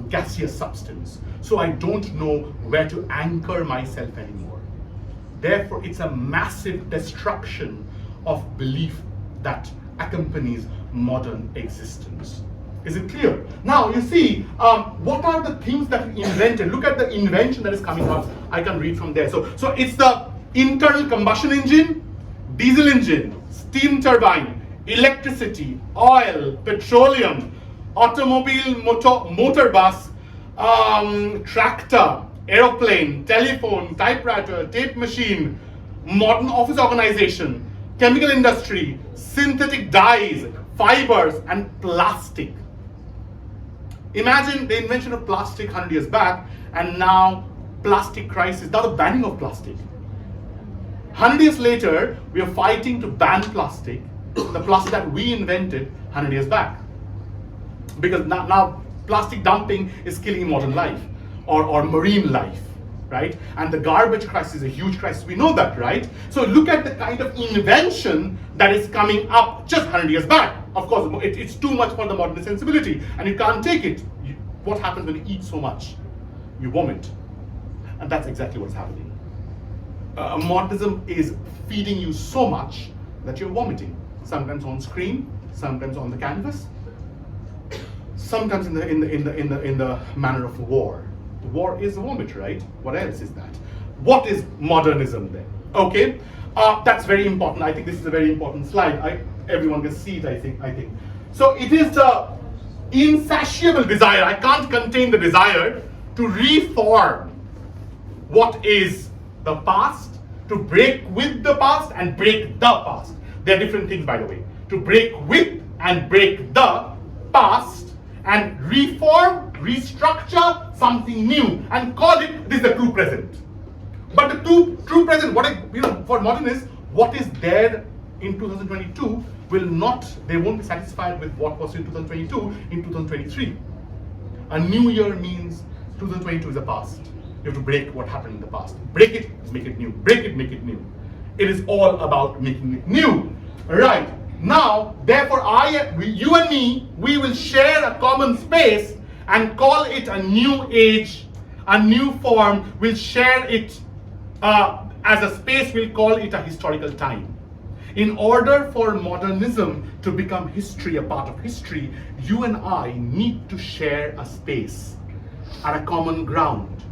gaseous substance. So I don't know where to anchor myself anymore. Therefore, it's a massive destruction of belief that accompanies modern existence. Is it clear? Now, you see, what are the things that we invented? Look at the invention that is coming out. I can read from there. So it's the internal combustion engine, diesel engine, steam turbine, electricity, oil, petroleum, automobile, motor bus, tractor, aeroplane, telephone, typewriter, tape machine, modern office organization, chemical industry, synthetic dyes, fibers, and plastic. Imagine the invention of plastic 100 years back, and now plastic crisis, now the banning of plastic. 100 years later, we are fighting to ban plastic, the plastic that we invented 100 years back. Because now plastic dumping is killing modern life or marine life, right? And the garbage crisis is a huge crisis. We know that, right? So look at the kind of invention that is coming up just 100 years back. Of course, it's too much for the modern sensibility, and you can't take it. What happens when you eat so much? You vomit. And that's exactly what's happening. Modernism is feeding you so much that you're vomiting. Sometimes on screen, sometimes on the canvas, sometimes in the manner of war. War is vomit, right? What else is that? What is modernism then? Okay, that's very important. I think this is a very important slide. Everyone can see it, I think. So it is the insatiable desire, I can't contain the desire to reform what is the past, to break with the past and break the past. They're different things, by the way. To break with and break the past and reform, restructure something new and call it, this is the true present. But the true present, for modernists, what is there in 2022 they won't be satisfied with what was in 2022 in 2023. A new year means 2022 is the past. You have to break what happened in the past. Break it, make it new. Break it, make it new. It is all about making it new. Right. Now, therefore, you and me, we will share a common space and call it a new age, a new form. We'll share it as a space, we'll call it a historical time. In order for modernism to become history, a part of history, you and I need to share a space and a common ground.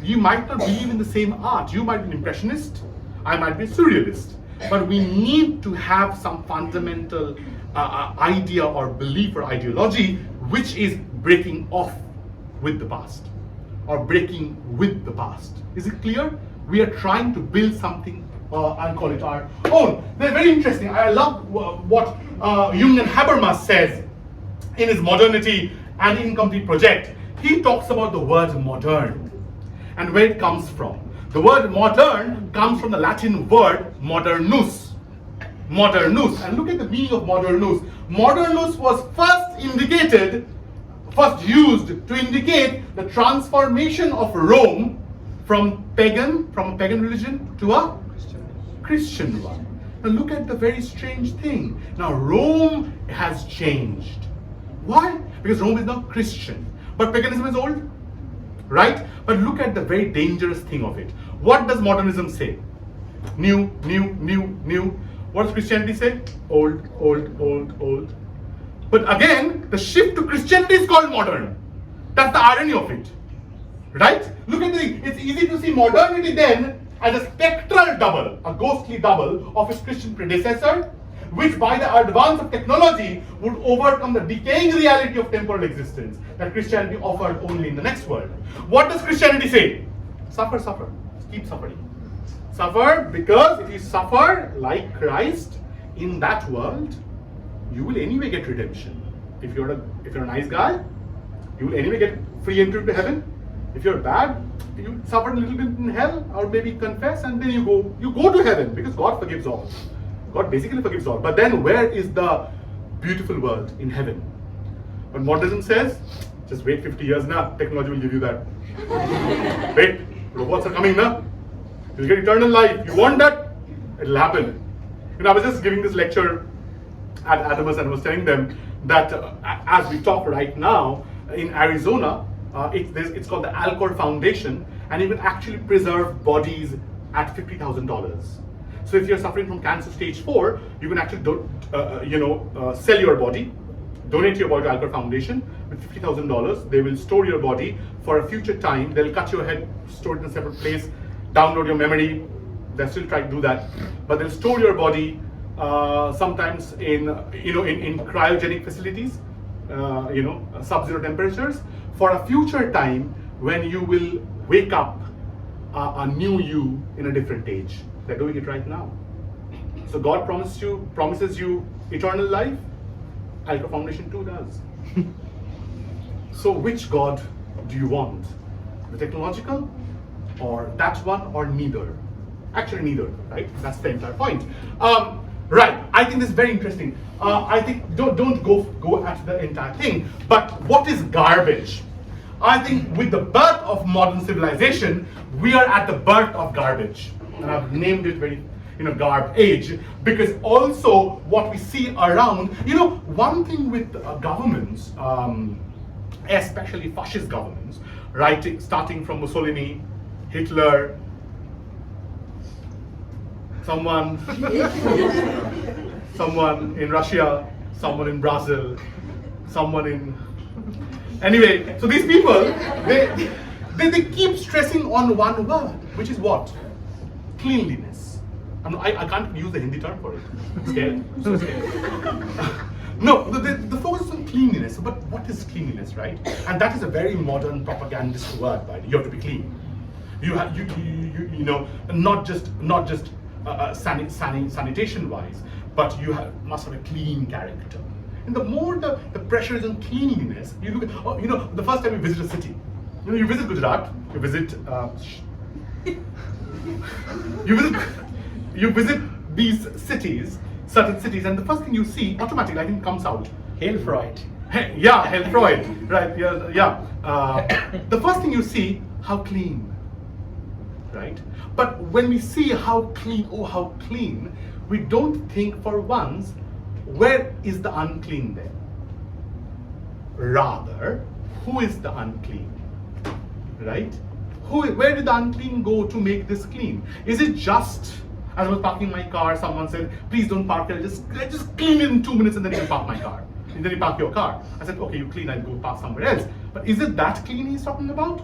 You might not believe in the same art. You might be an impressionist, I might be a surrealist. But we need to have some fundamental idea or belief or ideology which is breaking off with the past or breaking with the past. Is it clear? We are trying to build something and call it our own. They're very interesting. I love what Jürgen Habermas says in his Modernity and Incomplete project. He talks about the word modern and where it comes from. The word modern comes from the Latin word modernus. Modernus. And look at the meaning of modernus. Modernus was first used to indicate the transformation of Rome from a pagan religion to a Christian one. Now look at the very strange thing. Now Rome has changed. Why? Because Rome is now Christian. But paganism is old, right? But look at the very dangerous thing of it. What does modernism say? New, new, new, new. What does Christianity say? Old, old, old, old. But again, the shift to Christianity is called modern. That's the irony of it, right? Look at it's easy to see modernity then as a spectral double, a ghostly double of its Christian predecessor, which by the advance of technology would overcome the decaying reality of temporal existence that Christianity offered only in the next world. What does Christianity say? Suffer, suffer. Keep suffering. Suffer because if you suffer like Christ in that world, you will anyway get redemption. If you're a nice guy, you will anyway get free entry to heaven. If you're bad, you suffer a little bit in hell, or maybe confess, and then you go to heaven because God forgives all. God basically forgives all. But then where is the beautiful world in heaven? But modernism says, just wait 50 years now, technology will give you that. Wait, robots are coming now. You'll get eternal life. You want that? It'll happen. I was just giving this lecture at Adamus and was telling them that as we talk right now in Arizona, it's called the Alcor Foundation, and it will actually preserve bodies at $50,000. So if you're suffering from cancer stage 4, you can actually sell your body, donate your body to Alcor Foundation with $50,000. They will store your body for a future time. They'll cut your head, store it in a separate place, download your memory. They'll still try to do that, but they'll store your body sometimes in cryogenic facilities, sub-zero temperatures, for a future time when you will wake up a new you in a different age. They're doing it right now. So God promises you eternal life. Alcor Foundation too does. So which God do you want? The technological, or that one, or neither? Actually, neither, right? That's the entire point. Right, I think this is very interesting. I think don't go at the entire thing, but what is garbage? I think with the birth of modern civilization, we are at the birth of garbage. And I've named it very, garb age, because also what we see around, one thing with governments, especially fascist governments, right, starting from Mussolini, Hitler, someone in Russia, someone in Brazil, someone in... Anyway, so these people, they keep stressing on one word, which is what? Cleanliness. I can't use the Hindi term for it. Scared? So scared. No, the focus is on cleanliness. But what is cleanliness, right? And that is a very modern propagandist word, right? You have to be clean. You not just sanitation-wise, but must have a clean character. And the more the pressure is on cleanliness, you look at, the first time you visit a city, you visit Gujarat, you visit these cities, certain cities, and the first thing you see, automatically, I think, comes out. Hail Freud. Yeah, Hail Freud, right? Yeah. The first thing you see, how clean, right? But when we see how clean, we don't think for once, where is the unclean there? Rather, who is the unclean, right? Where did the unclean go to make this clean? Is it just, as I was parking my car, someone said, please don't park here, just clean it in 2 minutes and then you can park my car. And then you park your car. I said, okay, you clean, I'll go park somewhere else. But is it that clean he's talking about?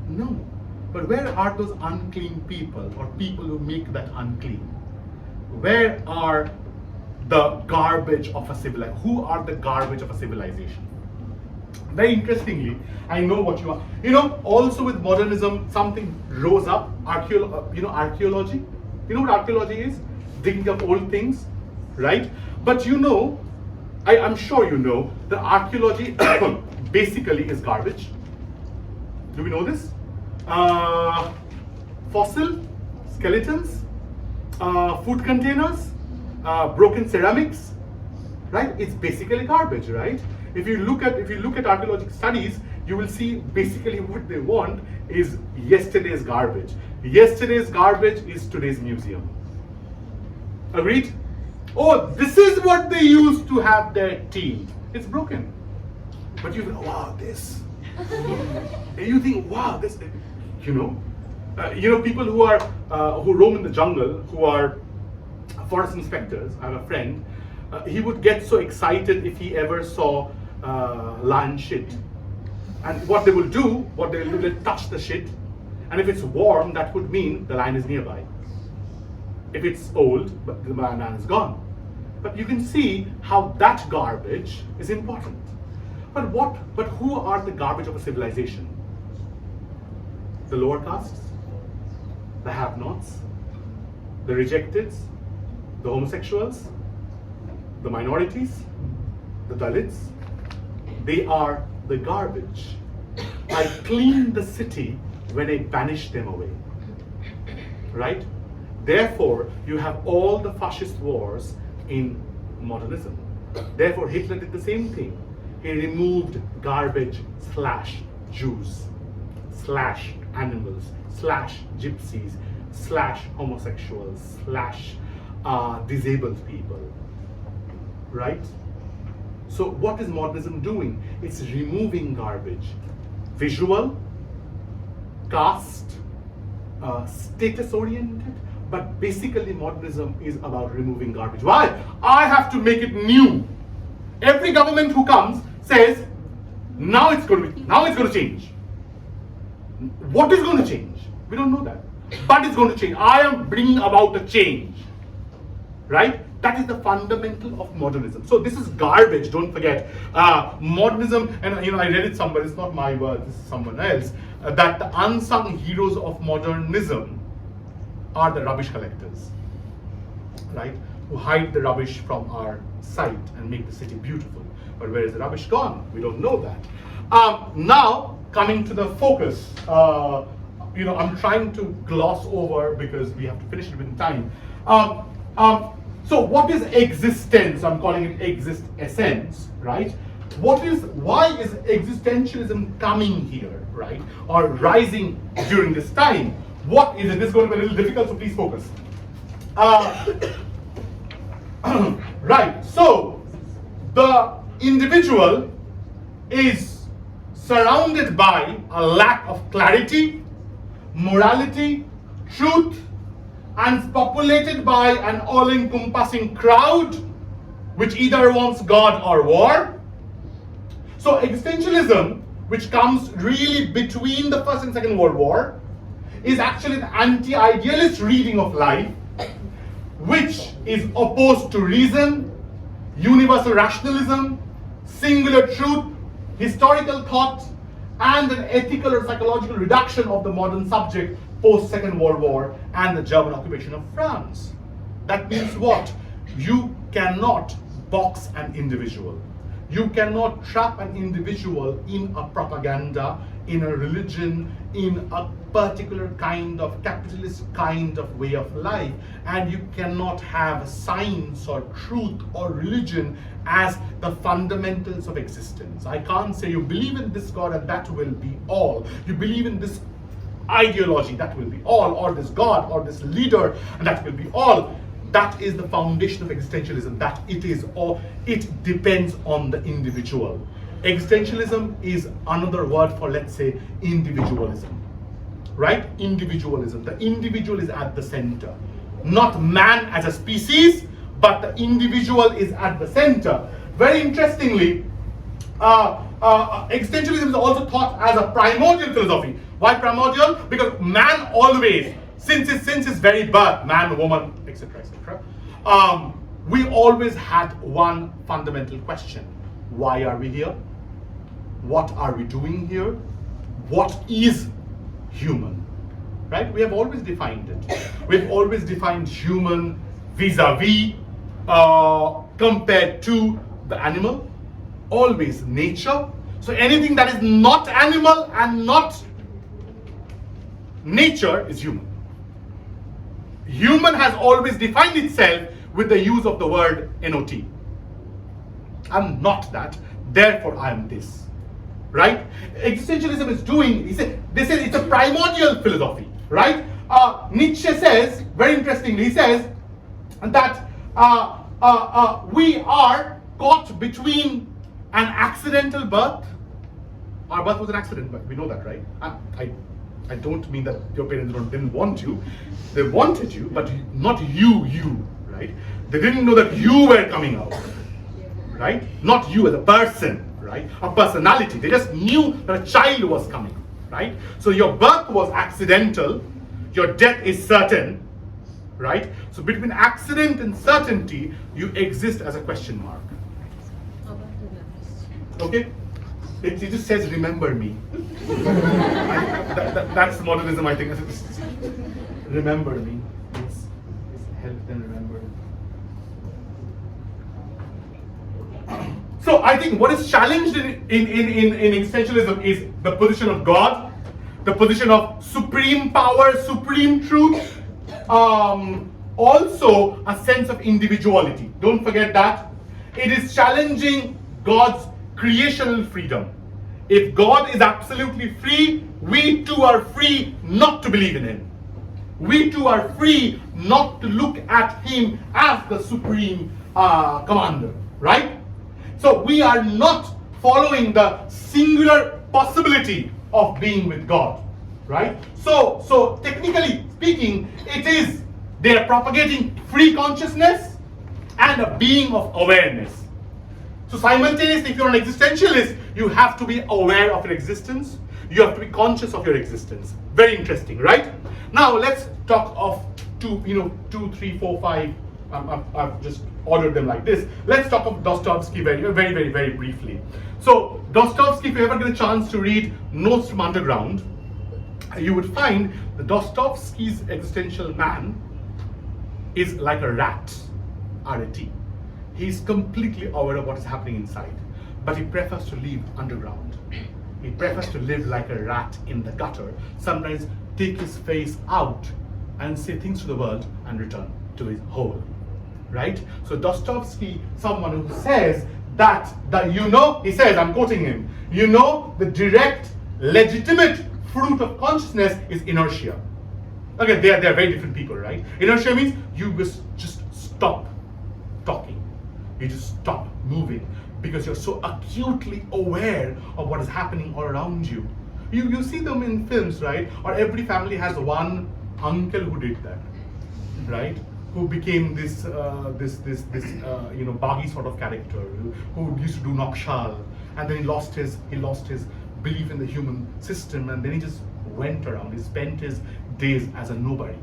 No. But where are those unclean people, or people who make that unclean? Where are the garbage of a civilization? Who are the garbage of a civilization? Very interestingly, I know what you are. Also with modernism, something rose up. Archaeology. You know what archaeology is? Digging up old things, right? But I'm sure you know, the archaeology basically is garbage. Do we know this? Fossil, skeletons, food containers, broken ceramics, right? It's basically garbage, right? If you look at archaeological studies, you will see basically what they want is yesterday's garbage. Yesterday's garbage is today's museum. Agreed? Oh, this is what they used to have their tea. It's broken. But you think, wow, this. And you think, wow, this. People who roam in the jungle, who are forest inspectors. I have a friend. He would get so excited if he ever saw lion shit. And what they will do, they'll touch the shit. And if it's warm, that would mean the lion is nearby. If it's old, but the lion is gone. But you can see how that garbage is important. But who are the garbage of a civilization? The lower castes, the have-nots, the rejecteds, the homosexuals, the minorities, the Dalits. They are the garbage. I clean the city when I banish them away, right? Therefore, you have all the fascist wars in modernism. Therefore, Hitler did the same thing. He removed garbage / Jews / animals / gypsies / homosexuals / disabled people, right? So what is modernism doing? It's removing garbage. Visual, caste, status-oriented, but basically modernism is about removing garbage. Why? I have to make it new. Every government who comes says, now it's going to change. What is going to change? We don't know that. But it's going to change. I am bringing about a change. Right? That is the fundamental of modernism. So this is garbage, don't forget. Modernism, and I read it somewhere, it's not my word, this is someone else, that the unsung heroes of modernism are the rubbish collectors, right? Who hide the rubbish from our sight and make the city beautiful. But where is the rubbish gone? We don't know that. Now, coming to the focus, I'm trying to gloss over because we have to finish it within time. So what is existence? I'm calling it essence, right? Why is existentialism coming here, right? Or rising during this time? What is it? This is going to be a little difficult, so please focus. Right, so the individual is surrounded by a lack of clarity, morality, truth, and is populated by an all-encompassing crowd which either wants God or war. So existentialism, which comes really between the First and Second World War, is actually an anti-idealist reading of life, which is opposed to reason, universal rationalism, singular truth, historical thought, and an ethical or psychological reduction of the modern subject post-Second World War and the German occupation of France. That means what? You cannot box an individual. You cannot trap an individual in a propaganda, in a religion, in a particular kind of capitalist kind of way of life, and you cannot have science or truth or religion as the fundamentals of existence. I can't say you believe in this God and that will be all. You believe in this ideology, that will be all, or this God or this leader, and that will be all. That is the foundation of existentialism, that it is all, it depends on the individual. Existentialism is another word for, let's say, individualism, right? Individualism. The individual is at the center. Not man as a species, but the individual is at the center. Very interestingly, existentialism is also thought as a primordial philosophy. Why primordial? Because man always, since his very birth, man, woman, etc., etc., we always had one fundamental question. Why are we here? What are we doing here? What is human? Right? We have always defined it. We've always defined human vis-a-vis, compared to the animal, always nature. So anything that is not animal and not nature is human. Human has always defined itself with the use of the word not. I'm not that, therefore I am this. Right? Existentialism is doing, they say it's a primordial philosophy, right? Nietzsche says, very interestingly, he says that we are caught between an accidental birth. Our birth was an accident, but we know that, right? I don't mean that your parents didn't want you. They wanted you, but not you, right? They didn't know that you were coming out, right? Not you as a person, right? A personality. They just knew that a child was coming, right? So your birth was accidental, your death is certain, right? So between accident and certainty, you exist as a question mark. Okay? It just says, remember me. That's modernism, I think. Remember me. It's help them remember. So I think what is challenged in existentialism is the position of God, the position of supreme power, supreme truth, also a sense of individuality. Don't forget that. It is challenging God's creational freedom. If God is absolutely free, we too are free not to believe in Him. We too are free not to look at Him as the supreme commander, right? So we are not following the singular possibility of being with God, right? So technically speaking, they are propagating free consciousness and a being of awareness. So simultaneously, if you're an existentialist, you have to be aware of your existence. You have to be conscious of your existence. Very interesting, right? Now let's talk of 2, 3, 4, 5. I've just ordered them like this. Let's talk of Dostoevsky very briefly. So Dostoevsky, if you ever get a chance to read Notes from Underground, you would find that Dostoevsky's existential man is like a rat, R-A-T. He's completely aware of what is happening inside, but he prefers to live underground. He prefers to live like a rat in the gutter, sometimes take his face out and say things to the world and return to his whole. Right? So Dostoevsky, someone who says that he says, I'm quoting him, the direct, legitimate fruit of consciousness is inertia. Okay, they are very different people, right? Inertia means you just stop talking. You just stop moving because you're so acutely aware of what is happening all around you. You see them in films, right? Or every family has one uncle who did that, right? Who became this baggy sort of character who used to do nakshal, and then he lost his belief in the human system, and then he just went around. He spent his days as a nobody.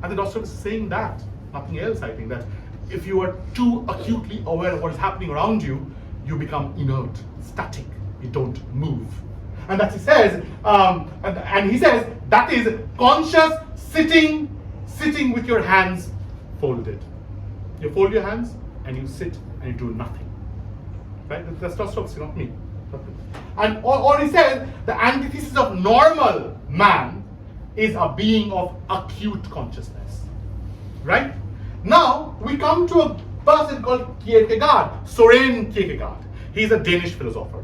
And the doctor is saying that, nothing else. I think that if you are too acutely aware of what is happening around you, you become inert, static. You don't move. And that he says, and he says that is conscious sitting with your hands folded. You fold your hands and you sit and you do nothing. Right? That's Dostoevsky, not me. And or he says the antithesis of normal man is a being of acute consciousness. Right? Now we come to a person called Kierkegaard, Soren Kierkegaard. He's a Danish philosopher.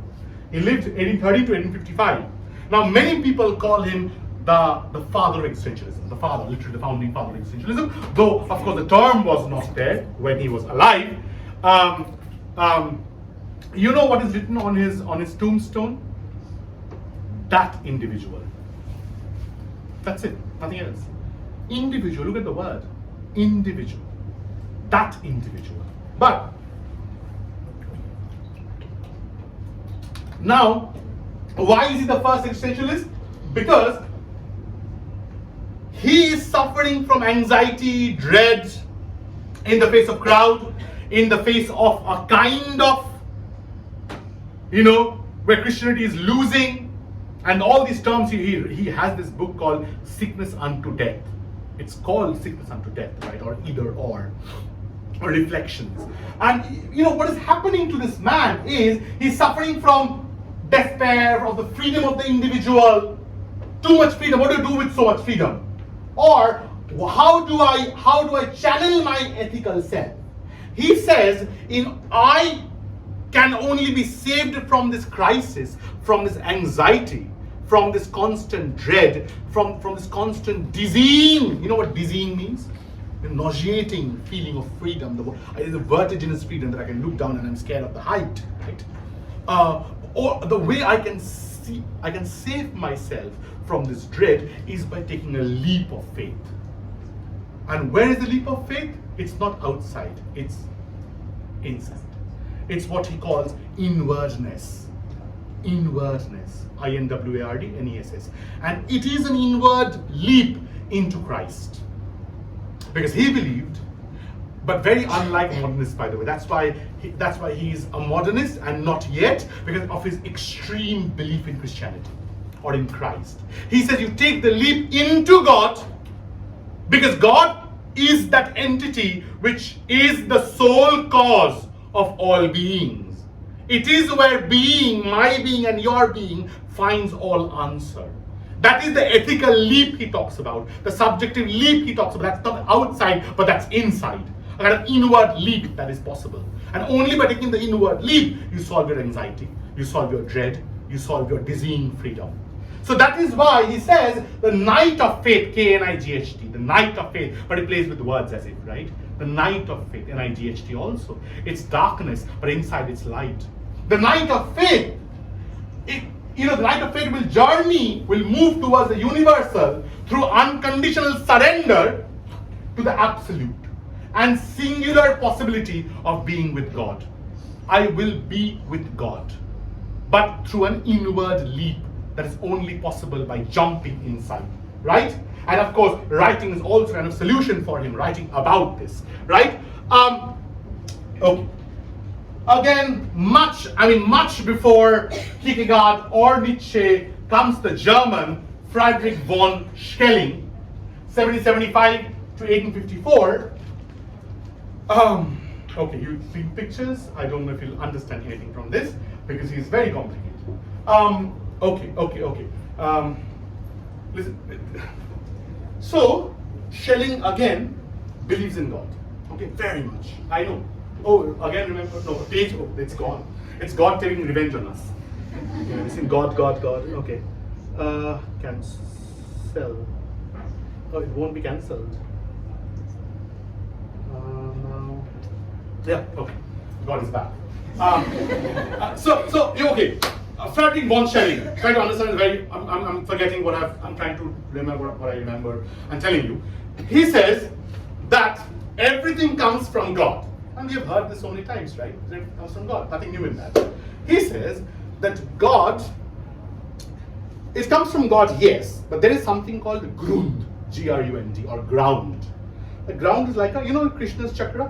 He lived 1830 to 1855. Now many people call him the father of existentialism, literally the founding father of existentialism, though of course the term was not there when he was alive. You know what is written on his tombstone? That individual. That's it, nothing else. Individual, look at the word. Individual. That individual. But now, why is he the first existentialist? Because he is suffering from anxiety, dread, in the face of crowd, in the face of a kind of, where Christianity is losing, and all these terms. He has this book called Sickness Unto Death. It's called Sickness Unto Death, right? Or either or reflections. And what is happening to this man is he's suffering from despair of the freedom of the individual. Too much freedom. What do you do with so much freedom? Or how do I channel my ethical self? He says, I can only be saved from this crisis, from this anxiety, from this constant dread, from this constant dizzying. You know what dizzying means? The nauseating feeling of freedom, the vertiginous freedom that I can look down and I'm scared of the height, right? Or the way I can save myself from this dread is by taking a leap of faith. And where is the leap of faith? It's not outside, it's inside. It's what he calls inwardness. Inwardness. INWARDNESS. And it is an inward leap into Christ. Because he believed, but very unlike modernists, by the way. That's why he's a modernist and not yet, because of his extreme belief in Christianity or in Christ. He says you take the leap into God, because God is that entity which is the sole cause of all beings. It is where being, my being and your being, finds all answer. That is the ethical leap he talks about, the subjective leap he talks about. That's not outside, but that's inside. A kind of inward leap that is possible. And only by taking the inward leap, you solve your anxiety, you solve your dread, you solve your dizzying freedom. So that is why he says the night of faith, K-N-I-G-H-T, the night of faith, but he plays with words as if, right? The night of faith, N-I-G-H-T also. It's darkness, but inside it's light. The night of faith, the night of faith will move towards the universal through unconditional surrender to the absolute and singular possibility of being with God. I will be with God, but through an inward leap that is only possible by jumping inside, right? And of course, writing is also kind of solution for him, writing about this, right? Okay. Again, much before Kierkegaard or Nietzsche comes the German Friedrich von Schelling, 1775 to 1854. Okay, you see pictures. I don't know if you'll understand anything from this because he's very complicated. Okay. listen. So, Schelling again believes in God. Okay, very much. I know. Oh, again, remember? No, page. Oh, it's gone. It's God taking revenge on us. Okay, listen, God. Okay. Cancel. Oh, it won't be cancelled. Now. Yeah. Okay. God is back. So okay. Frederick von Schelling. Try to understand. I'm forgetting what I'm trying to remember what I remember. I'm telling you. He says that everything comes from God, and we have heard this so many times, right? It comes from God. Nothing new in that. He says that God. It comes from God, yes, but there is something called Grund, G-R-U-N-D, or ground. The ground is like Krishna's chakra.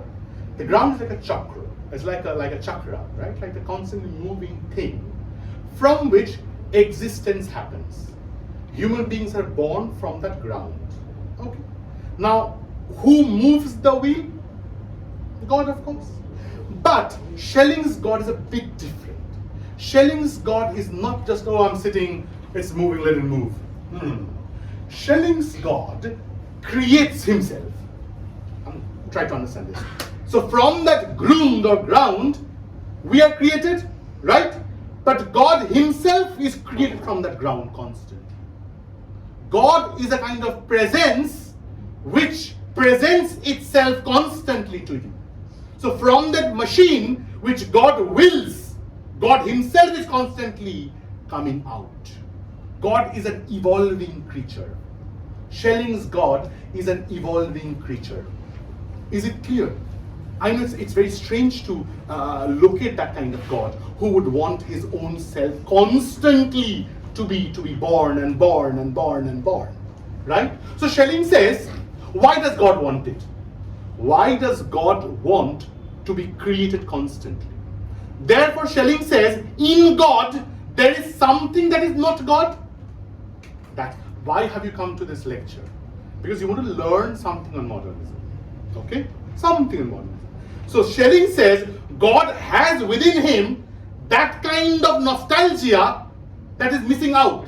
The ground is like a chakra. It's like a chakra, right? Like the constantly moving thing from which existence happens. Human beings are born from that ground. Okay. Now, who moves the wheel? God, of course. But Schelling's God is a bit different. Schelling's God is not just, oh, I'm sitting, it's moving, let it move. No. Schelling's God creates himself. Try to understand this. So from that grund or ground, we are created, right? But God himself is created from that ground constantly. God is a kind of presence which presents itself constantly to you. So from that machine which God wills, God himself is constantly coming out. God is an evolving creature. Schelling's God is an evolving creature. Is it clear? I know it's very strange to look at that kind of God who would want his own self constantly to be born and born and born and born, right? So Schelling says, why does God want it? Why does God want to be created constantly? Therefore, Schelling says, in God there is something that is not God. Why have you come to this lecture? Because you want to learn something on modernism. Okay? Something on modernism. So Schelling says God has within him that kind of nostalgia that is missing out.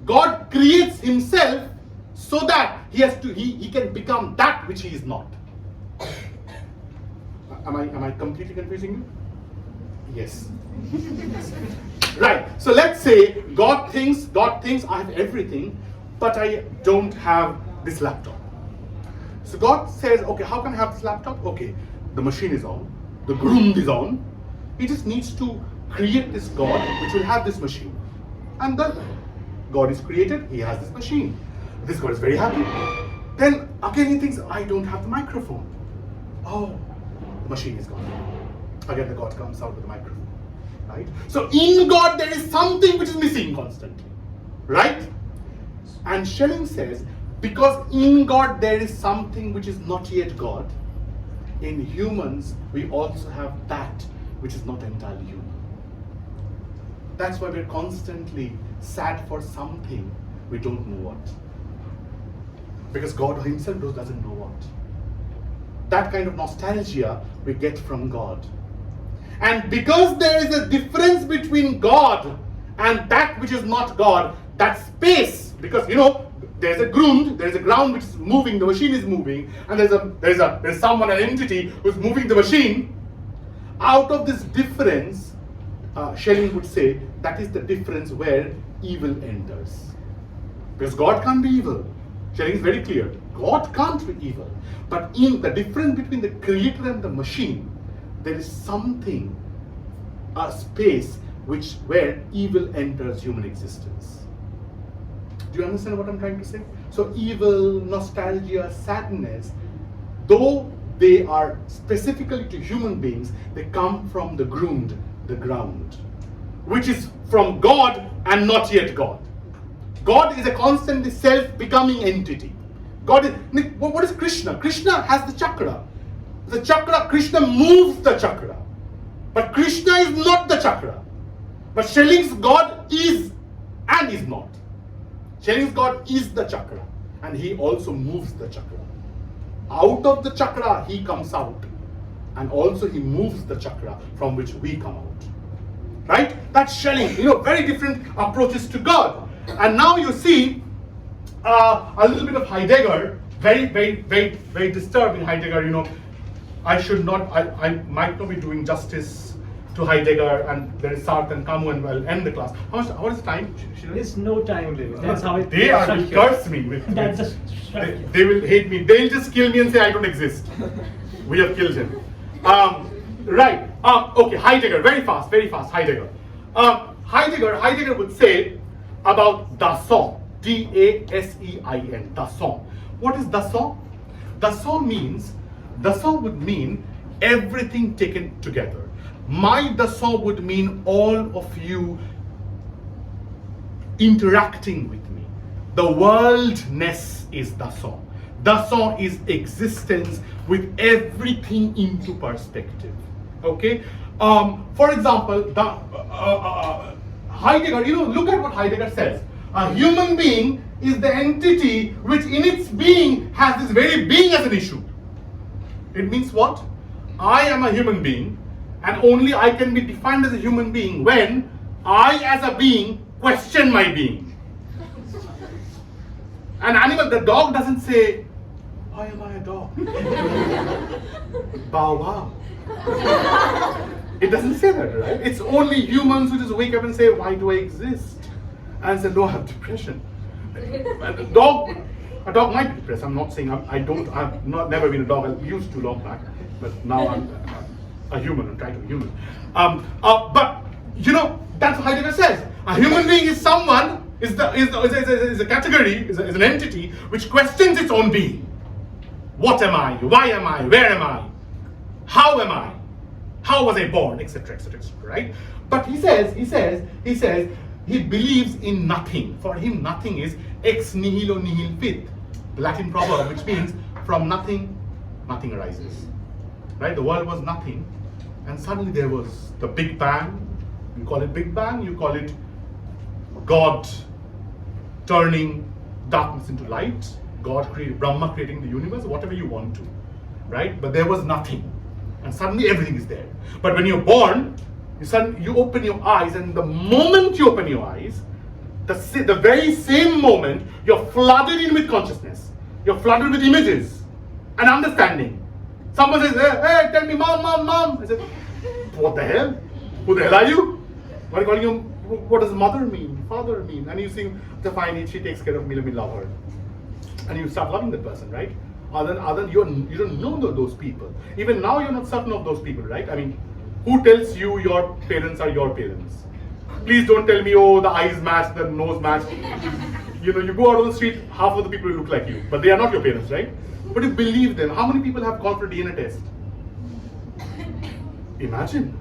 God creates himself so that he can become that which he is not. Am I completely confusing you? Yes. Right. So let's say God thinks I have everything, but I don't have this laptop. So God says, okay, how can I have this laptop? Okay, the machine is on, the grund is on. He just needs to create this God which will have this machine. And then God is created, he has this machine. This God is very happy. Then again he thinks, I don't have the microphone. Oh, the machine is gone. Again the God comes out with the microphone. Right? So in God there is something which is missing constantly. Right? And Schelling says, because in God there is something which is not yet God, in humans we also have that which is not entirely human. That's why we're constantly sad for something we don't know what. Because God himself doesn't know what. That kind of nostalgia we get from God. And because there is a difference between God and that which is not God, that space, because there's a ground which is moving, the machine is moving, and there's someone, an entity who's moving the machine. Out of this difference, Schelling would say that is the difference where evil enters. Because God can't be evil. Schelling is very clear. God can't be evil. But in the difference between the creator and the machine, there is something, a space where evil enters human existence. Do you understand what I'm trying to say? So evil, nostalgia, sadness, though they are specifically to human beings, they come from the ground, which is from God and not yet God. God is a constantly self-becoming entity. What is Krishna? Krishna has the chakra. The chakra, Krishna moves the chakra. But Krishna is not the chakra. But Schelling's God is and is not. Schelling's God is the chakra. And he also moves the chakra. Out of the chakra, he comes out. And also he moves the chakra from which we come out. Right? That's Schelling. Very different approaches to God. And now you see a little bit of Heidegger, very disturbing Heidegger, I might not be doing justice to Heidegger, and there is Sartre and Camus, and I'll end the class. What is time? There's no time limit. That's how it They will curse me with. That's the structure. They will hate me. They'll just kill me and say I don't exist. We have killed him. Right. Okay. Heidegger. Very fast. Heidegger. Heidegger would say about Dasein. Dasein. Dasein. What is Dasein? Dasein would mean everything taken together. My Dasein would mean all of you interacting with me. The worldness is Dasein. Dasein is existence with everything into perspective. Okay? For example, Heidegger, look at what Heidegger says. A human being is the entity which in its being has this very being as an issue. It means what? I am a human being, and only I can be defined as a human being when I as a being question my being. An animal, the dog doesn't say, why am I a dog? Bow wow. It doesn't say that, right? It's only humans who just wake up and say, why do I exist? And say, no, I have depression. And a dog might be depressed. I'm not saying I've never been a dog. I used to long back, but now I'm a human. I'm trying to be human. But that's what Heidegger says. A human being is someone is a category, is an entity which questions its own being. What am I? Why am I? Where am I? How am I? How was I born? Etc. Etc. Etc. Right? But he says he believes in nothing. For him, nothing is ex nihilo nihil fit, the Latin proverb, which means from nothing, nothing arises. Right? The world was nothing, and suddenly there was the Big Bang. You call it Big Bang, you call it God turning darkness into light, Brahma creating the universe, whatever you want to, right? But there was nothing, and suddenly everything is there. But when you're born, you open your eyes, and the moment you open your eyes, the very same moment, you're flooded in with consciousness. You're flooded with images and understanding. Someone says, hey, tell me, mom. I said, what the hell? Who the hell are you? What are you calling you? What does mother mean? Father mean? And you think, fine, she takes care of me, let me love her. And you start loving that person, right? Other you don't know those people. Even now you're not certain of those people, right? I mean, who tells you your parents are your parents? Please don't tell me, oh, the eyes match, the nose match. You go out on the street, half of the people look like you, but they are not your parents, right? But you believe them. How many people have gone for a DNA test? Imagine,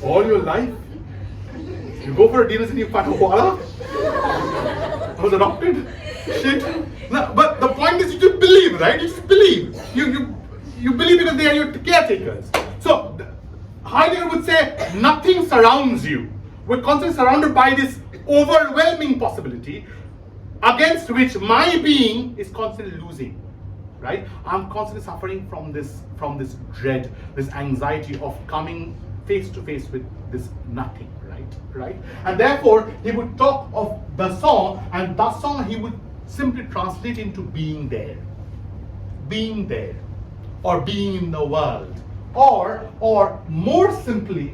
all your life, you go for a DNA test and you find, voila, I was adopted. Shit. No, but the point is, you just believe, right? You just believe. You believe because they are your caretakers. So Heidegger would say nothing surrounds you. We're constantly surrounded by this overwhelming possibility against which my being is constantly losing. Right? I'm constantly suffering from this dread, this anxiety of coming face to face with this nothing. Right? And therefore he would talk of Dasein, and Dasein he would simply translate into being there, or being in the world, or more simply,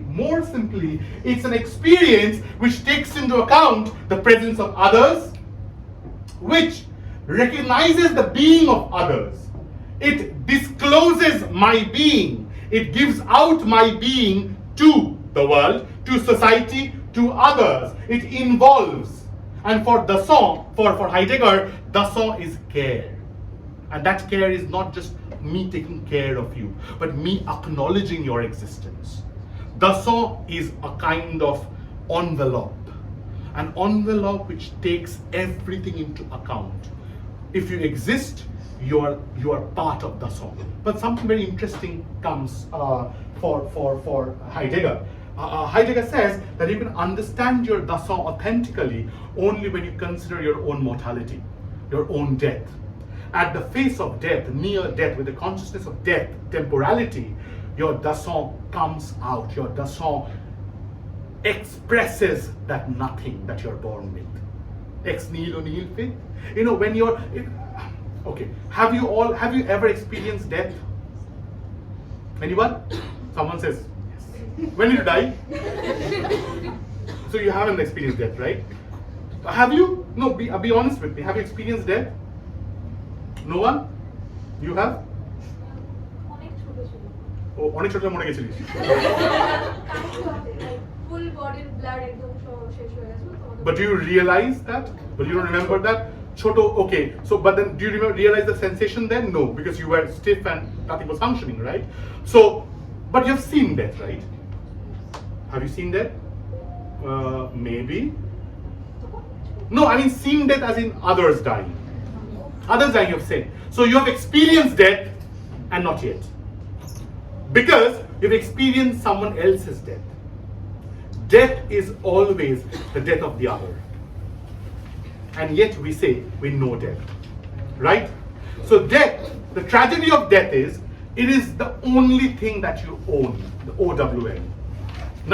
it's an experience which takes into account the presence of others, which recognizes the being of others. It discloses my being. It gives out my being to the world, to society, to others. It involves. And for Dasein, for Heidegger, Dasein is care. And that care is not just me taking care of you, but me acknowledging your existence. Dasein is a kind of envelope. An envelope which takes everything into account. If you exist, you are part of Dasein. But something very interesting comes for Heidegger. Heidegger says that you can understand your Dasein authentically only when you consider your own mortality, your own death. At the face of death, near death, with the consciousness of death, temporality, your Dasein comes out. Your Dasein expresses that nothing that you're born with. Ex nihilo nihil fit. You know, when you're okay. Have you ever experienced death? Anyone? Someone says yes. When did you die? So you haven't experienced death, right? Have you? No, be honest with me. Have you experienced death? No one? You have? অনেক ছোট ছিল ও অনেক ছোট মরে গেছিলিস ফুল বডির blood একদম শেষ হয়ে গেছে But do you realize that? But you don't remember that? Choto, okay. So, but then do you realize the sensation then? No, because you were stiff and nothing was functioning, right? So, but you've seen death, right? Have you seen death? Maybe. No, I mean seen death as in others dying. Others dying, you've said. So you have experienced death and not yet. Because you've experienced someone else's death. Death is always the death of the other. And yet we say we know death. Right? So death, the tragedy of death is, it is the only thing that you own, the OWN.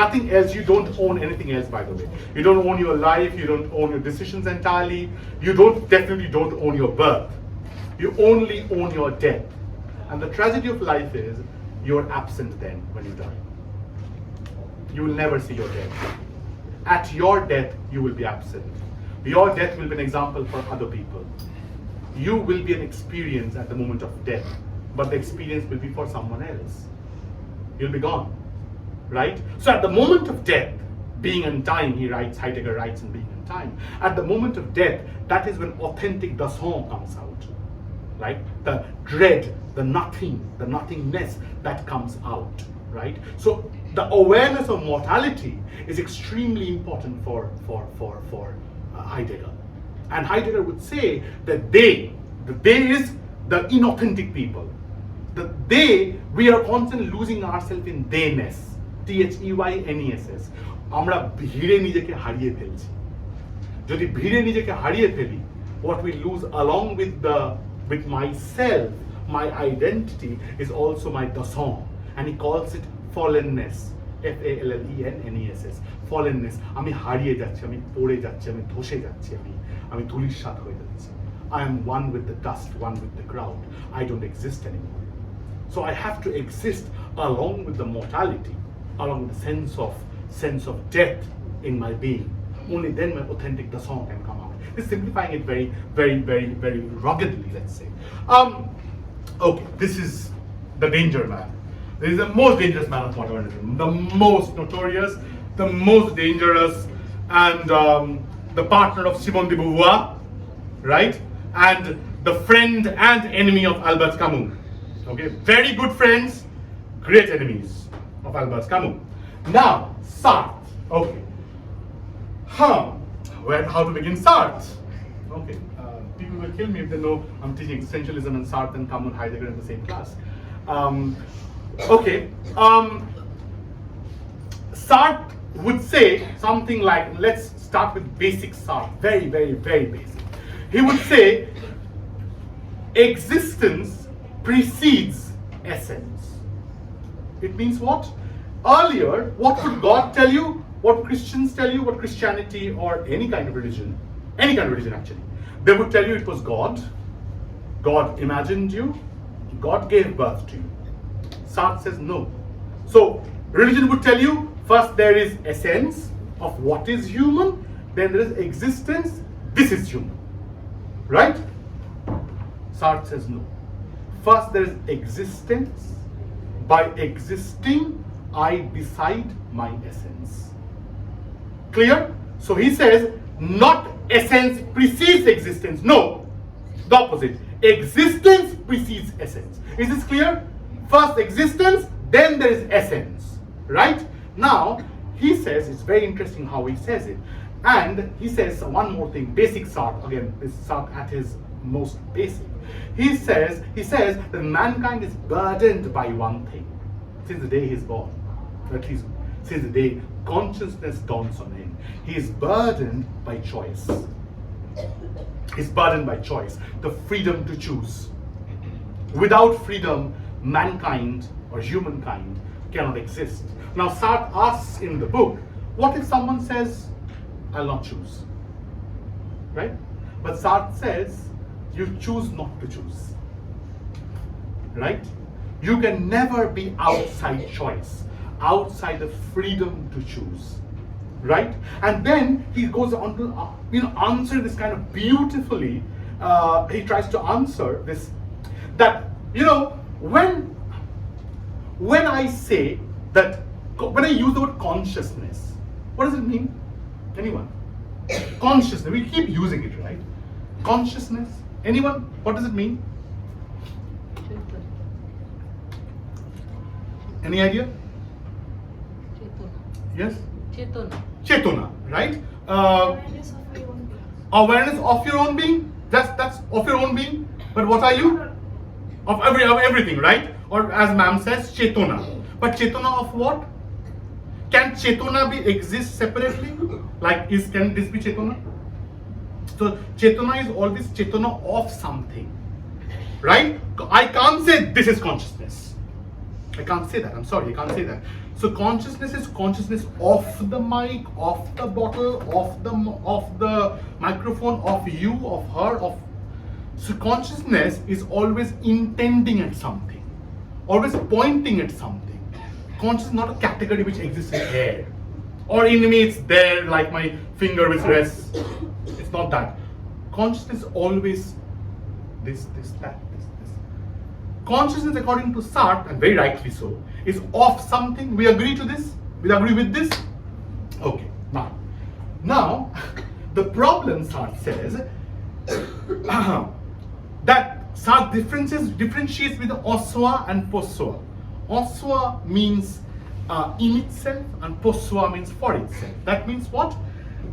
Nothing else, you don't own anything else, by the way. You don't own your life, you don't own your decisions entirely, you definitely don't own your birth. You only own your death. And the tragedy of life is, you're absent then when you die. You will never see your death. At your death, you will be absent. Your death will be an example for other people. You will be an experience at the moment of death, but the experience will be for someone else. You'll be gone. Right? So at the moment of death, being in time, Heidegger writes in Being in Time, at the moment of death, that is when authentic dasein comes out. Right? The dread, the nothingness that comes out. Right? So the awareness of mortality is extremely important for Heidegger. And Heidegger would say that the they is the inauthentic people. We are constantly losing ourselves in theyness. THEYNESS. আমরা ভিড়ে নিজেকে হারিয়ে ফেলছি যদি ভিড়ে নিজেকে হারিয়ে ফেলি what we lose along with myself, my identity is also my dasein, and he calls it fallenness, FALLENNESS, fallenness. আমি হারিয়ে যাচ্ছি, আমি পড়ে যাচ্ছি, আমি ধসে যাচ্ছি, আমি ধূলিসাৎ হয়ে যাচ্ছি. I am one with the dust, one with the crowd. I don't exist anymore. So I have to exist along with the mortality, along with the sense of death in my being. Only then my authentic dasein can come out. It's simplifying it very, very, very, very ruggedly, let's say. Okay, this is the danger man. This is the most dangerous man of modernism. The most notorious, the most dangerous, and the partner of Simone de Beauvoir, right? And the friend and enemy of Albert Camus. Okay, very good friends, great enemies of Albert Camus. Now, Sartre. Okay. How to begin Sartre? Okay. People will kill me if they know I'm teaching existentialism and Sartre and Camus and Heidegger in the same class. Okay. Sartre would say something like, let's start with basic Sartre, very, very, very basic. He would say, existence precedes essence. It means what? Earlier, what would God tell you? What Christians tell you? What Christianity or any kind of religion actually, they would tell you it was God. God imagined you. God gave birth to you. Sartre says no. So religion would tell you first there is essence of what is human, then there is existence. This is human, right? Sartre says no. First there is existence. By existing, I decide my essence. Clear? So he says, not essence precedes existence. No, the opposite. Existence precedes essence. Is this clear? First existence, then there is essence. Right? Now, he says, it's very interesting how he says it. And he says one more thing, basic Sartre, again, this Sartre at his most basic. He says that mankind is burdened by one thing since the day he's born. At least since the day consciousness dawns on him. He is burdened by choice. He's burdened by choice, the freedom to choose. Without freedom, mankind or humankind cannot exist. Now Sartre asks in the book, what if someone says, I'll not choose? right? But Sartre says you choose not to choose, right? You can never be outside choice, outside the freedom to choose, right? And then he goes on to answer this kind of beautifully. He tries to answer this, that when I say that, when I use the word consciousness, what does it mean? Anyone? Consciousness, we keep using it, right? Consciousness, anyone? What does it mean? Any idea? Yes? Chetona, right? Awareness of your own being. Awareness of your own being. That's of your own being. But what are you? Of everything, right? Or as ma'am says, Chetona. But Chetona of what? Can Chetona exist separately? Can this be Chetona? So Chetona is always Chetona of something, right? I can't say this is consciousness. I can't say that. I'm sorry, I can't say that. So consciousness is consciousness of the mic, of the bottle, of the microphone, of you, of her, So consciousness is always intending at something, always pointing at something. Consciousness is not a category which exists in air, or in me it's there like my finger which rests. It's not that. Consciousness is always this, that. Consciousness, according to Sartre, and very rightly so, is of something. We agree to this? We agree with this? Okay, now, the problem, Sartre says, that Sartre differentiates with the oswa and poswa. Oswa means in itself, and poswa means for itself. That means what?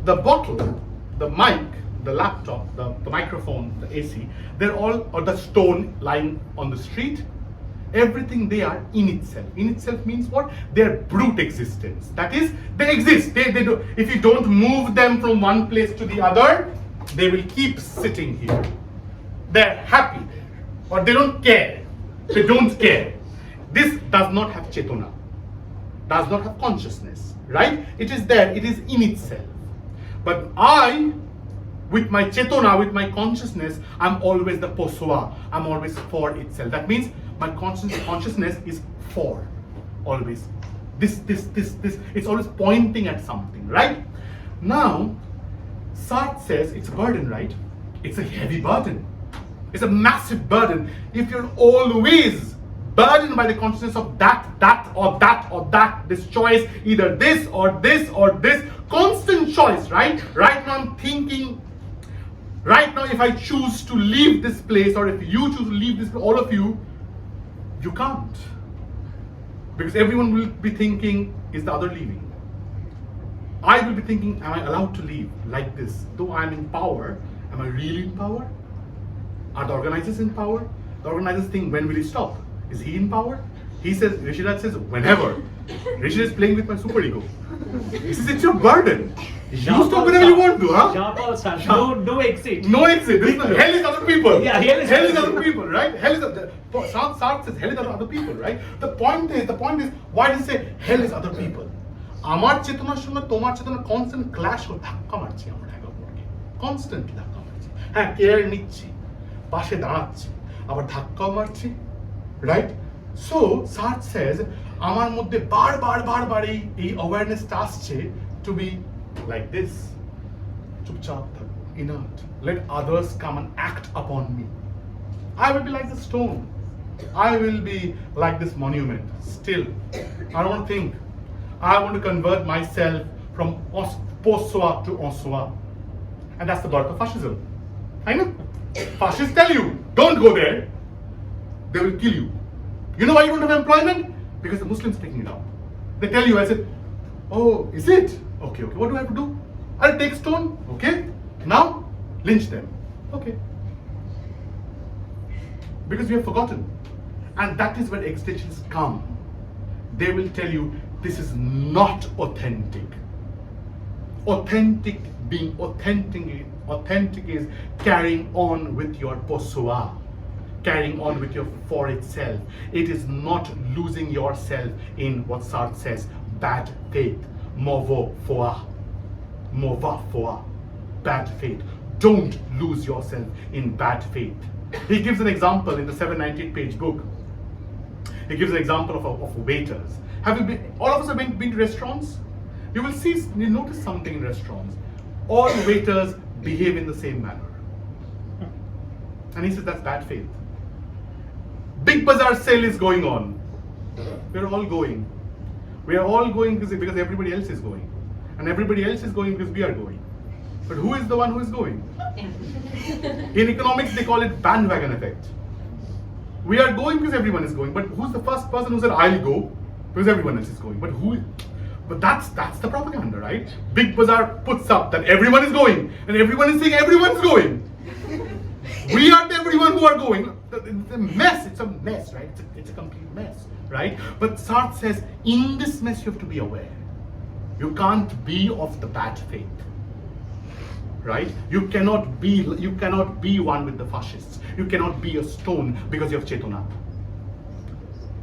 The bottle, the mic, the laptop, the microphone, the AC, they're all, or the stone lying on the street, everything they are in itself. In itself means what? Their brute existence. That is, they exist. They do. If you don't move them from one place to the other, they will keep sitting here. They're happy there, or they don't care. They don't care. This does not have chetona, does not have consciousness, right? It is there. It is in itself. But I, with my chetona, with my consciousness, I'm always the poswa. I'm always for itself. That means my consciousness is for, always. This. It's always pointing at something, right? Now, Sartre says it's a burden, right? It's a heavy burden. It's a massive burden. If you're always burdened by the consciousness of that, or that, this choice, either this or this or this, constant choice, right? Right now I'm thinking, right now if I choose to leave this place, or if you choose to leave this place, all of you can't. Because everyone will be thinking, is the other leaving? I will be thinking, am I allowed to leave like this? Though I'm in power, am I really in power? Are the organizers in power? The organizers think, when will he stop? Is he in power? He says, Rishiraj says, whenever. Rishiraj is playing with my superego. He says, it's your burden. You stop whenever you want to, huh? Jean-Paul Sartre, no exit. No exit. Hell is other people. Yeah, hell is other people, right? Sartre says, hell is other people, right? The point is, why does he say, hell is other people? আমার চেতনার সঙ্গে তোমার চেতনা constant clash হয়ে ধাক্কা মারছি আমরা একে অপরকে, কনস্ট্যান্টলি ধাক্কা মারছি। হ্যাঁ, কেয়ার নিচ্ছি, পাশে দাঁড়াচ্ছি, আবার ধাক্কাও মারছি, রাইট? সো সার্ট সেজ আমার মধ্যে বারবার এই অ্যাওয়ারনেসটা আসছে টু বি লাইক দিস, চুপচাপ থাকবো, inert, let others come and act upon me. I will be like the stone. I will be like this monument. Still, I don't want to think. I want to convert myself from poswa to oswa. And that's the birth of fascism. I know. Fascists tell you, don't go there. They will kill you. You know why you don't have employment? Because the Muslims taking it out. They tell you, I said, oh, is it? Okay, what do I have to do? I'll take stone, okay? Now, lynch them. Okay. Because we have forgotten. And that is where extensions come. They will tell you, this is not authentic. Being authentic is carrying on with your poswa, carrying on with your for itself. It is not losing yourself in what Sartre says, bad faith, mova foa, bad faith. Don't lose yourself in bad faith. He gives an example in the 798-page book. He gives an example of waiters. Have you been? All of us have been to restaurants. You notice something in restaurants. All waiters behave in the same manner. And he says that's bad faith. Big bazaar sale is going on. We're all going. We are all going because everybody else is going. And everybody else is going because we are going. But who is the one who is going? In economics, they call it bandwagon effect. We are going because everyone is going. But who's the first person who said, I'll go? Because everyone else is going. But that's the propaganda, right? Big Bazaar puts up that everyone is going. And everyone is saying everyone's going. We are the everyone who are going. It's a mess. It's a mess, right? It's a complete mess, right? But Sartre says, in this mess, you have to be aware. You can't be of the bad faith, right? You cannot be one with the fascists. You cannot be a stone because you have Chetona.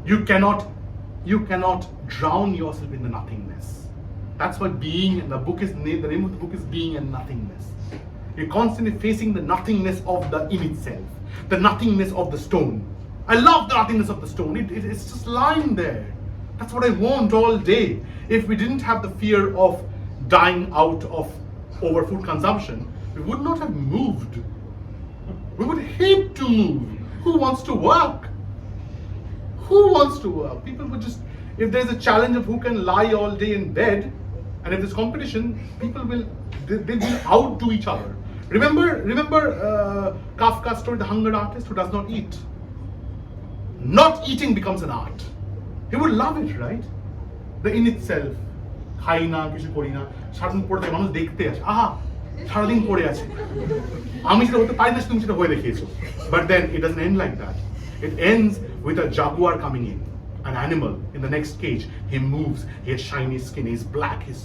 You cannot drown yourself in the nothingness. That's what being, the name of the book is Being and Nothingness. You're constantly facing the nothingness of the in itself, the nothingness of the stone. I love the nothingness of the stone. It's just lying there. That's what I want all day. If we didn't have the fear of dying out of over food consumption, we would not have moved. We would hate to move. Who wants to work? Who wants to work? People would just, if there's a challenge of who can lie all day in bed, and if there's competition, people will outdo each other. Remember Kafka's story, the hunger artist who does not eat. Not eating becomes an art. He would love it, right? The in itself. খাই না কিছু করি না সারাদিন পড়ে থাকে মানুষ দেখতে আসে আহা সারাদিন পড়ে আছে আমি সেটা হতে পারি না তুমি সেটা হয়ে দেখিয়েছো. But then it doesn't end like that. It ends with a jaguar coming in, an animal in the next cage. He moves, he has shiny skin, he's black, he's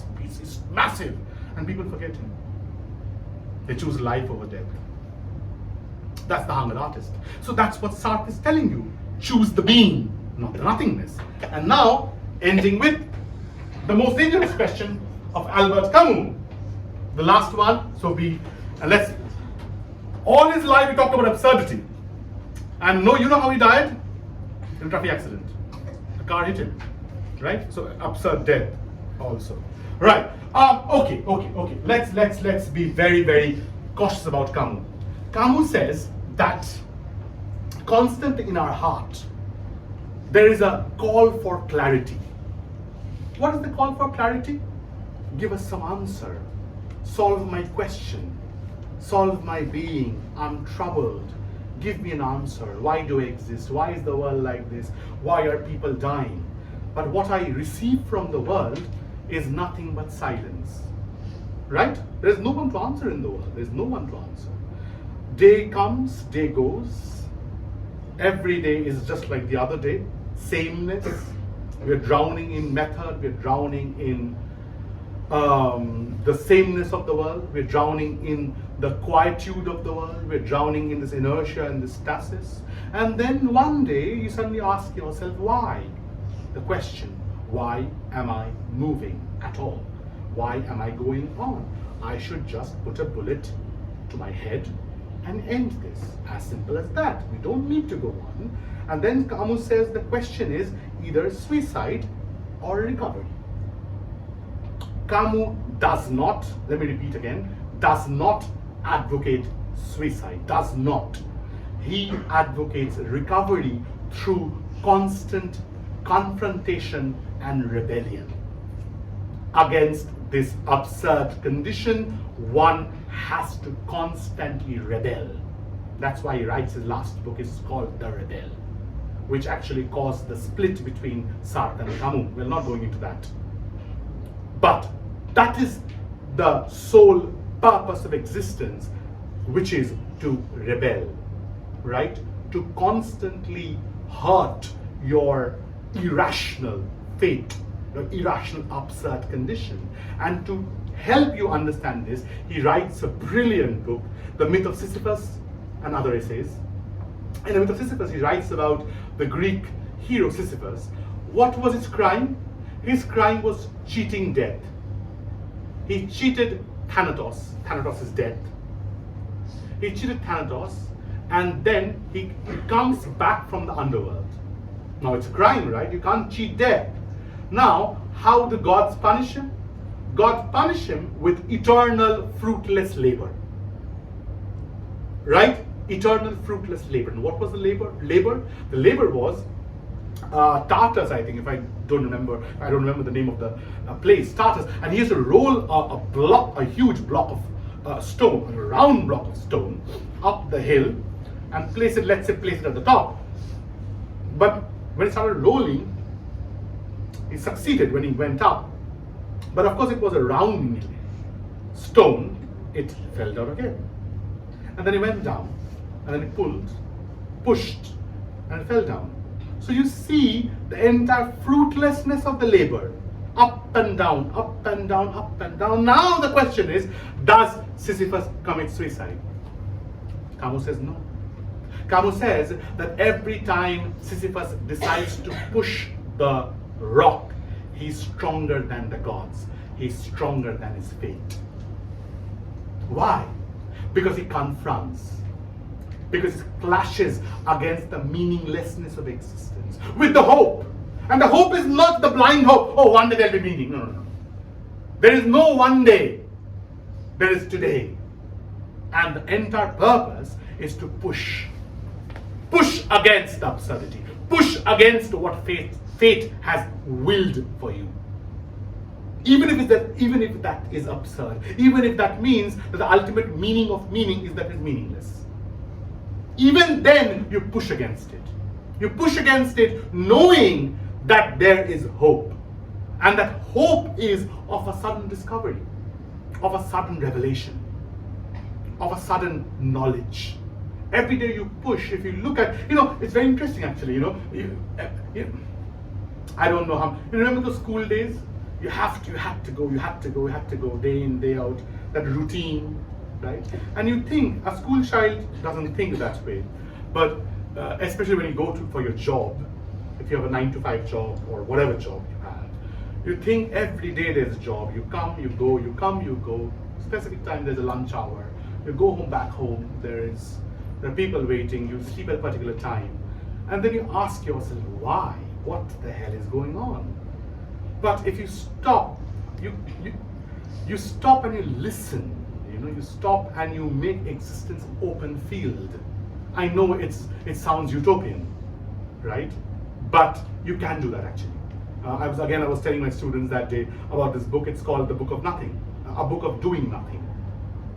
massive, and people forget him. They choose life over death. That's the hunger artist. So that's what Sartre is telling you. Choose the being, not the nothingness. And now, ending with the most dangerous question of Albert Camus. The last one, all his life he talked about absurdity. And you know how he died? In a traffic accident. A car hit him, right? So absurd death also. Right, okay. Let's be very, very cautious about Camus. Camus says that constant in our heart, there is a call for clarity. What is the call for clarity? Give us some answer. Solve my question. Solve my being. I'm troubled. Give me an answer. Why do I exist? Why is the world like this? Why are people dying? But what I receive from the world is nothing but silence. Right? There's no one to answer in the world. There's no one to answer. Day comes, day goes. Every day is just like the other day. Sameness. We're drowning in method. We're drowning in the sameness of the world. We're drowning in the quietude of the world. We're drowning in this inertia and this stasis. And then one day you suddenly ask yourself, why? The question, why am I moving at all? Why am I going on? I should just put a bullet to my head and end this. As simple as that. We don't need to go on. And then Camus says the question is either suicide or recovery. Camus does not, let me repeat again, does not advocate suicide, does not. He advocates recovery through constant confrontation and rebellion. Against this absurd condition, one has to constantly rebel. That's why he writes his last book is called The Rebel, which actually caused the split between Sartre and Camus. We're not going into that. But that is the sole purpose of existence, which is to rebel, right? To constantly hurt your irrational fate, your irrational absurd condition. And to help you understand this, he writes a brilliant book, The Myth of Sisyphus and Other Essays. In The Myth of Sisyphus, he writes about the Greek hero Sisyphus. What was his crime? His crime was cheating death. He cheated Thanatos. Thanatos is death. he cheated Thanatos, and then he comes back from the underworld. Now it's a crime, right? You can't cheat there. Now, how do gods punish him? God punish him with eternal fruitless labor. Right? Eternal fruitless labor. And what was the labor? The labor was Tartarus, I think, if I don't remember the name of the place, Tartarus, and he has to roll a huge block of stone, a round block of stone, up the hill, and place it at the top. But when he started rolling, he succeeded when he went up. But of course, it was a round stone, it fell down again. And then he went down, and then he pushed, and it fell down. So you see the entire fruitlessness of the labor. Up and down, up and down, up and down. Now the question is, does Sisyphus commit suicide? Camus says no. Camus says that every time Sisyphus decides to push the rock, he's stronger than the gods. He's stronger than his fate. Why? Because he confronts. Because it clashes against the meaninglessness of existence with the hope. And the hope is not the blind hope. Oh, one day there'll be meaning. No. There is no one day. There is today. And the entire purpose is to push. Push against the absurdity. Push against what fate has willed for you. Even if that is absurd. Even if that means that the ultimate meaning of meaning is that it's meaningless. Even then, you push against it. You push against it knowing that there is hope. And that hope is of a sudden discovery, of a sudden revelation, of a sudden knowledge. Every day you push, if you look at, it's very interesting actually, I don't know how, you remember those school days? You had to go day in, day out, that routine, right? And you think, a school child doesn't think that way, but especially when you go for your job, if you have a 9-to-5 job or whatever job you had, you think every day there's a job. You come, you go, you come, you go. Specific time there's a lunch hour. You go back home. There are people waiting. You sleep at a particular time, and then you ask yourself, why? What the hell is going on? But if you stop, you stop and you listen. You stop and you make existence open field. I know it sounds utopian, right? But you can do that actually. I was telling my students that day about this book. It's called The Book of Nothing, a book of doing nothing.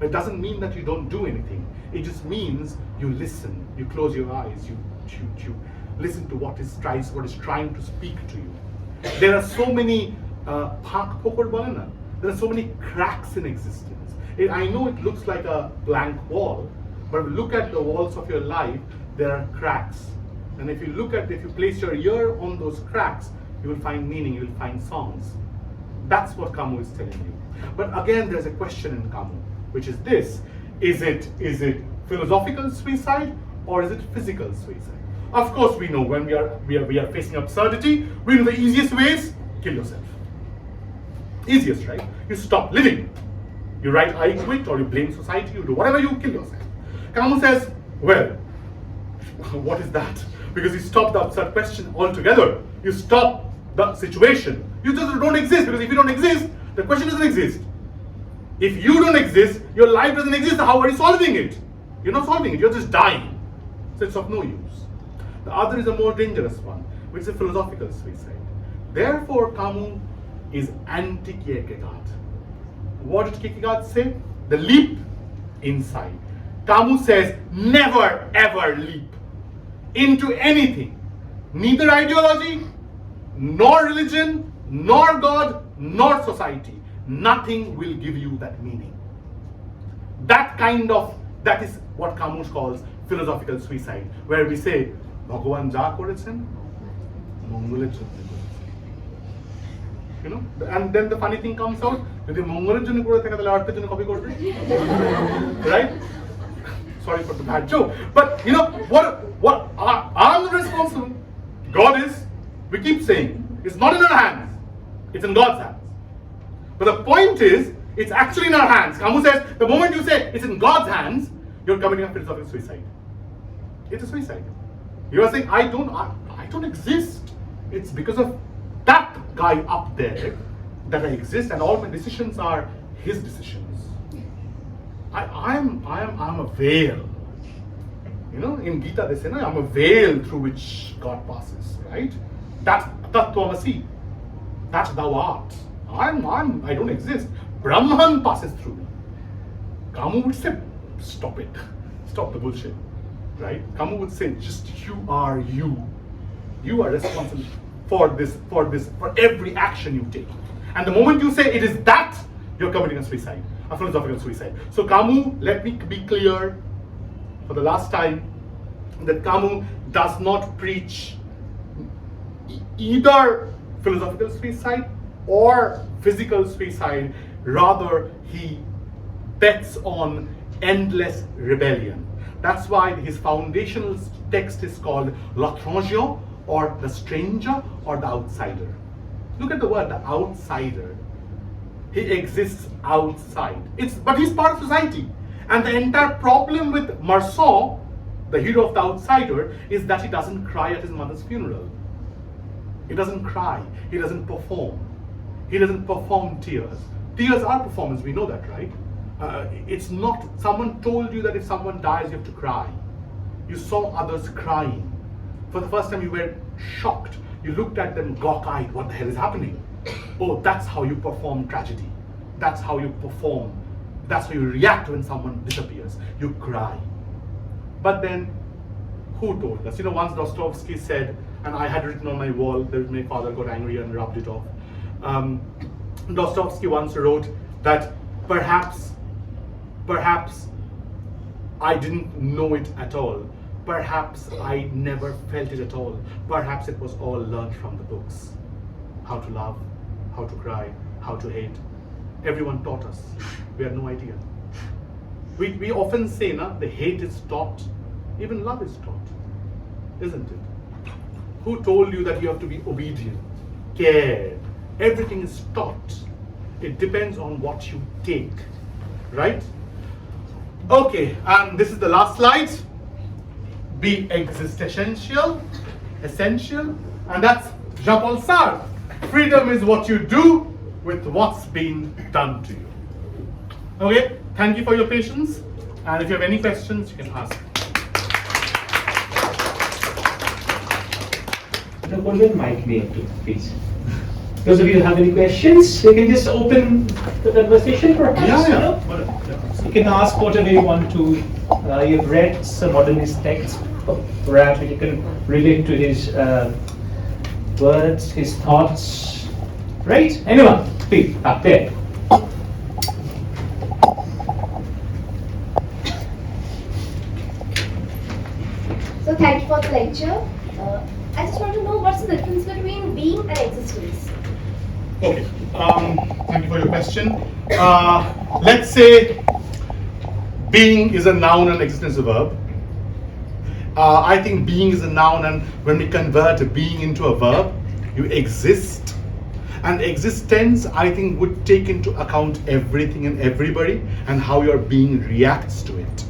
It doesn't mean that you don't do anything. It just means you listen. You close your eyes. You listen to what is trying to speak to you. There are so many there are so many cracks in existence. I know it looks like a blank wall, but if you look at the walls of your life, there are cracks. And if you place your ear on those cracks, you will find meaning, you will find songs. That's what Camus is telling you. But again, there's a question in Camus, which is this: is it philosophical suicide or is it physical suicide? Of course, we know when we are facing absurdity, we know the easiest ways: kill yourself. Easiest, right? You stop living. You write "I quit" or you blame society. You do whatever, you kill yourself. Camus says, well, what is that? Because you stop the absurd question altogether. You stop the situation. You just don't exist, because if you don't exist, the question doesn't exist. If you don't exist, your life doesn't exist. How are you solving it? You're not solving it, you're just dying. So it's of no use. The other is a more dangerous one, which is a philosophical suicide. Therefore, Camus is anti-Kierkegaard. What did Kierkegaard say? The leap inside. Camus says, never ever leap into anything. Neither ideology, nor religion, nor God, nor society. Nothing will give you that meaning. That is what Camus calls philosophical suicide, where we say, Bhagavan ja korechen, Mongoler jonno korechen. And then the funny thing comes out, যদি মঙ্গলের জন্য করে থাকে তাহলে অর্থের জন্য copy করবে, right? Sorry for the bad joke, but what I'm responsible. God is, we keep saying, it's not in our hands, it's in God's hands. But the point is, it's actually in our hands. Camus says, the moment you say it's in God's hands, you're committing a philosophical suicide. It's a suicide. You are saying, I don't exist. It's because of that guy up there that I exist, and all my decisions are his decisions. I'm a veil. You know, in Gita they say, no, I'm a veil through which God passes, right? That's Tattvamasi. That's thou art. I don't exist. Brahman passes through me. Kamu would say, stop it. Stop the bullshit. Right? Kamu would say, just you are you. You are responsible for every action you take. And the moment you say it is that, you're committing a suicide, a philosophical suicide. So Kamu, let me be clear for the last time, that Kamu does not preach either philosophical suicide or physical suicide. Rather, he bets on endless rebellion. That's why his foundational text is called L'Étranger, or the stranger, or the outsider. Look at the word, the outsider. He exists outside. But he's part of society. And the entire problem with Marceau, the hero of the outsider, is that he doesn't cry at his mother's funeral. He doesn't cry. He doesn't perform. He doesn't perform tears. Tears are performance, we know that, right? It's not, someone told you that if someone dies, you have to cry. You saw others crying. For the first time, you were shocked. You looked at them gawk-eyed. What the hell is happening? Oh, that's how you perform tragedy. That's how you perform. That's how you react when someone disappears. You cry. But then, who told us? You know, once Dostoevsky said, and I had written on my wall, that my father got angry and rubbed it off. Dostoevsky once wrote that perhaps I didn't know it at all. Perhaps I never felt it at all. Perhaps it was all learned from the books. How to love, how to cry, how to hate. Everyone taught us. We had no idea. We often say, the hate is taught, even love is taught, isn't it? Who told you that you have to be obedient, care? Everything is taught. It depends on what you take, right? Okay, and this is the last slide. Be existential, essential, and that's Jean-Paul Sartre. Freedom is what you do with what's been done to you. Okay, thank you for your patience, and if you have any questions, you can ask. Hold the mic near to, please. Those of you who have any questions, you can just open the conversation perhaps. Yeah. You can ask whatever you want to. You've read some modernist text, perhaps you can relate to his words, his thoughts. Right? Anyone? Please, up there. So thank you for the lecture. I just want to know what's the difference between being and existence. Okay, thank you for your question. Let's say being is a noun and existence is a verb. I think being is a noun, and when we convert being into a verb, you exist. And existence, I think, would take into account everything and everybody and how your being reacts to it.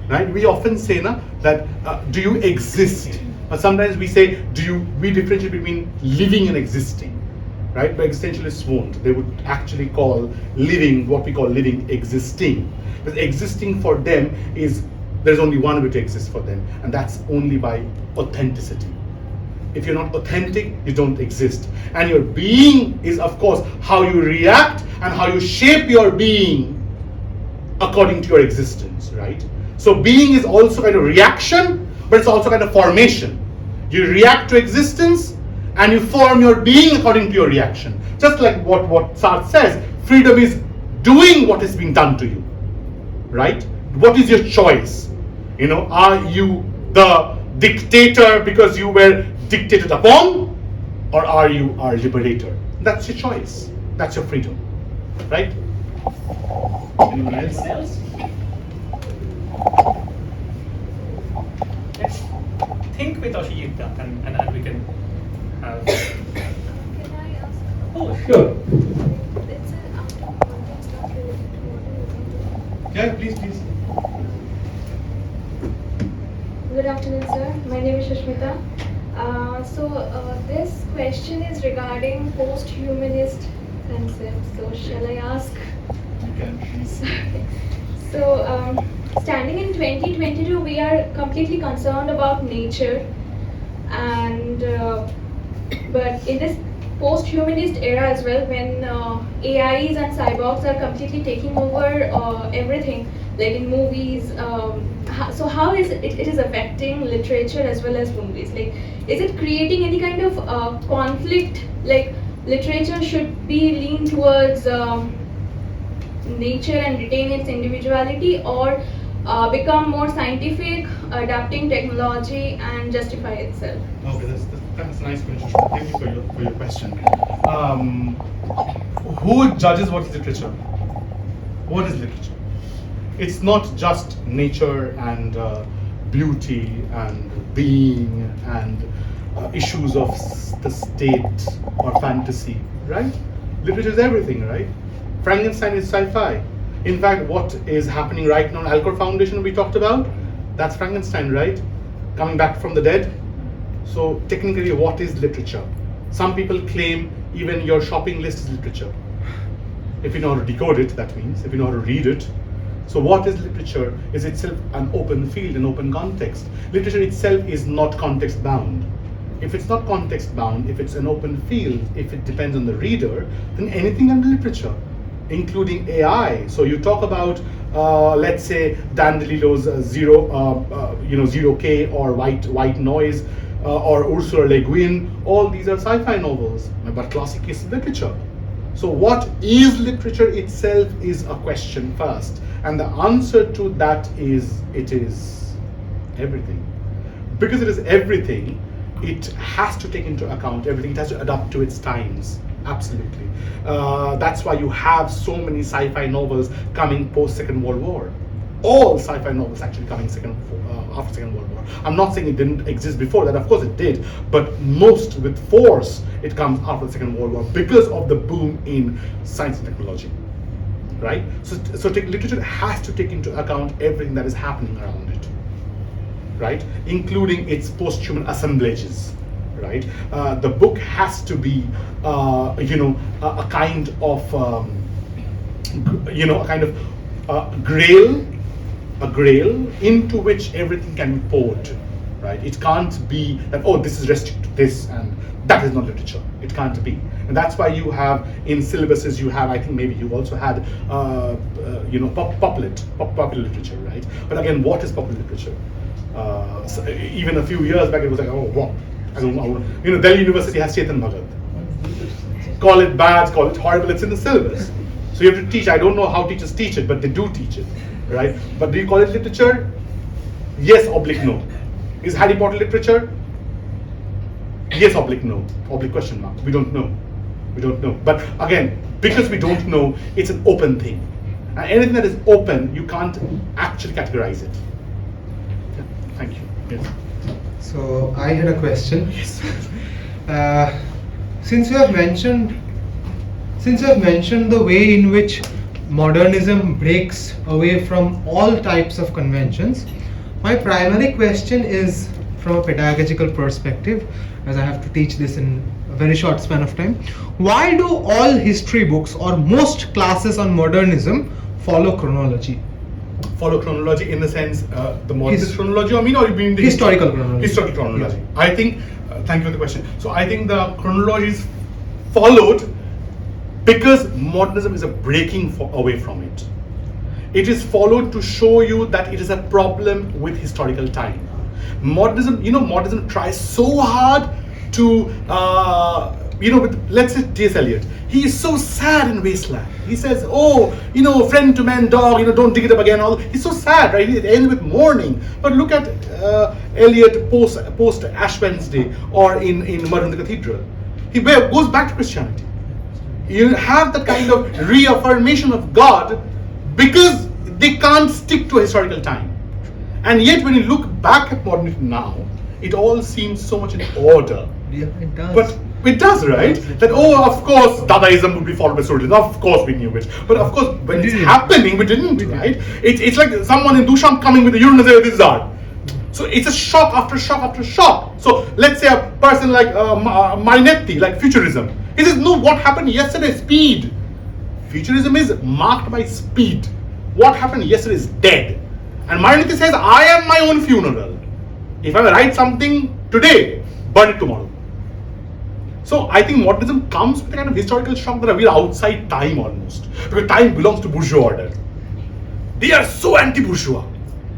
Right? We often say that do you exist? But sometimes we say, we differentiate between living and existing. Right? But existentialists won't. They would actually call living, what we call living, existing. Because existing for them is, there's only one way to exist for them, and that's only by authenticity. If you're not authentic, you don't exist. And your being is, of course, how you react and how you shape your being according to your existence, right? So being is also kind of reaction, but it's also kind of formation. You react to existence, and you form your being according to your reaction. Just like what Sartre says, freedom is doing what is being done to you, right? What is your choice? Are you the dictator because you were dictated upon, or are you our liberator? That's your choice. That's your freedom, right? Anyone else? Let's think with Asijit Datta and we can have. Can I ask? Oh, sure. It's an out of context, not related to modernism. Yeah, please. Good afternoon, sir. My name is Shashmita. This question is regarding post-humanist concepts. So, shall I ask? You can, please. Standing in 2022, we are completely concerned about nature, and but in this post-humanist era as well, when AIs and cyborgs are completely taking over everything, like in movies. So how is it is affecting literature as well as movies? Like, is it creating any kind of conflict? Like, literature should be lean towards nature and retain its individuality, or become more scientific, adapting technology and justify itself? Okay, that's a nice question. Thank you for your question. Who judges what is literature? What is literature? It's not just nature and beauty and being and issues of the state or fantasy, right? Literature is everything, right? Frankenstein is sci-fi. In fact, what is happening right now, Alcor Foundation we talked about, that's Frankenstein, right? Coming back from the dead. So technically, what is literature? Some people claim even your shopping list is literature. If you know how to decode it, that means, if you know how to read it. So what is literature? Is itself an open field, an open context. Literature itself is not context bound. If it's not context bound, if it's an open field, if it depends on the reader, then anything under literature, including AI. So you talk about, let's say, Dan DeLillo's Zero K or White Noise, or Ursula Le Guin. All these are sci-fi novels, but classic is literature. So what is literature itself is a question first, and the answer to that is it is everything. Because it is everything, it has to take into account everything. It has to adapt to its times. Absolutely. That's why you have so many sci-fi novels coming post Second World War. All sci-fi novels actually coming after Second World War. I'm not saying it didn't exist before that, of course it did, but most with force it comes after the Second World War because of the boom in science and technology, right? So literature has to take into account everything that is happening around it, right? Including its post-human assemblages, right? The book has to be, a kind of, a grail into which everything can be poured, right? It can't be that, oh, this is restricted to this and that is not literature. It can't be. And that's why you have in syllabuses, you have, I think maybe you also had, popular literature, right? But again, what is popular literature? So even a few years back, it was like, oh, what? I don't know. Delhi University has Chetan Bhagat. Call it bad, call it horrible, it's in the syllabus. So you have to teach. I don't know how teachers teach it, but they do teach it, right? But do you call it literature? Yes, oblique no. Is Harry Potter literature? Yes, oblique no. Oblique question mark. We don't know. We don't know. But again, because we don't know, it's an open thing. And anything that is open, you can't actually categorize it. Yeah, thank you. Yes. So I had a question. Yes. Since you have mentioned the way in which modernism breaks away from all types of conventions, my primary question is from a pedagogical perspective, as I have to teach this in a very short span of time. Why do all history books or most classes on modernism follow chronology? Follow chronology in the sense, the modernist chronology, or you mean the historical chronology? Historical chronology. Yeah. I think, thank you for the question. So I think the chronology is followed because modernism is a breaking away from it. It is followed to show you that it is a problem with historical time. Modernism tries so hard to, let's say T.S. Eliot. He is so sad in Wasteland. He says, oh, friend to man, dog, don't dig it up again. He's so sad, right? It ends with mourning. But look at Eliot post Ash Wednesday or in Murder in the Cathedral. He goes back to Christianity. You have the kind of reaffirmation of God because they can't stick to a historical time. And yet when you look back at modernity now, it all seems so much in order. Yeah, it does. But it does, right? That, oh, of course, Dadaism would be followed by Surrealism. Of course, we knew it. But of course, when it's happening, we didn't, right? It's like someone in Duchamp coming with the Uranus and this is art. So it's a shock after shock after shock. So let's say a person like Marinetti, like futurism. He says, no, what happened yesterday? Speed. Futurism is marked by speed. What happened yesterday is dead. And Marinetti says, I am my own funeral. If I write something today, burn it tomorrow. So I think modernism comes with a kind of historical shock that we are outside time almost. Because time belongs to bourgeois order. They are so anti-bourgeois.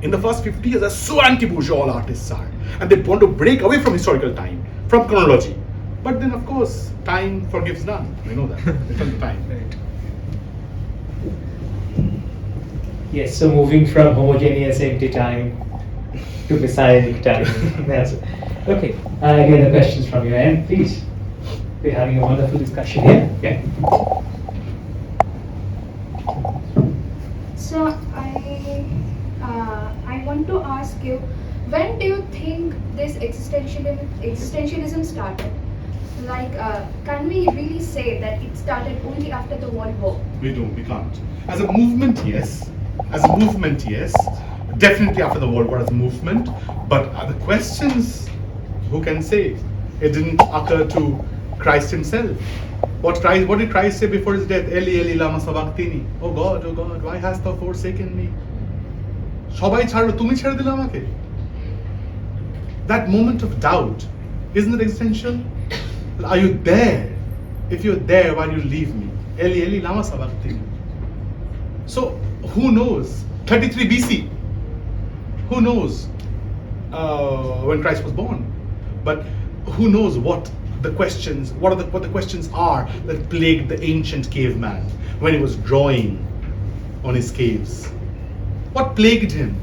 In the first 50 years, they're so anti-bourgeois, all artists are. And they want to break away from historical time, from chronology. But then, of course, time forgives none. We know that. It's on the time. Right. Yes, so moving from homogeneous empty time to messianic time. That's it. Okay, any other questions from your end, please? We're having a wonderful discussion here. Yeah. So I want to ask you, when do you think this existentialism started? Like, can we really say that it started only after the World War? We can't. As a movement, yes. Definitely after the World War as a movement. But the questions, who can say? It didn't occur to Christ himself. What did Christ say before his death? Eli, Eli, lama sabachthani. Oh God, why hast thou forsaken me? Shobai chhadlo, tumi chhede dile amake. That moment of doubt, isn't it existential? Are you there? If you're there, why do you leave me? Eli, Eli, lama sabachthani. So, who knows? 33 BC. Who knows when Christ was born? But who knows what the questions are that plagued the ancient caveman when he was drawing on his caves? What plagued him?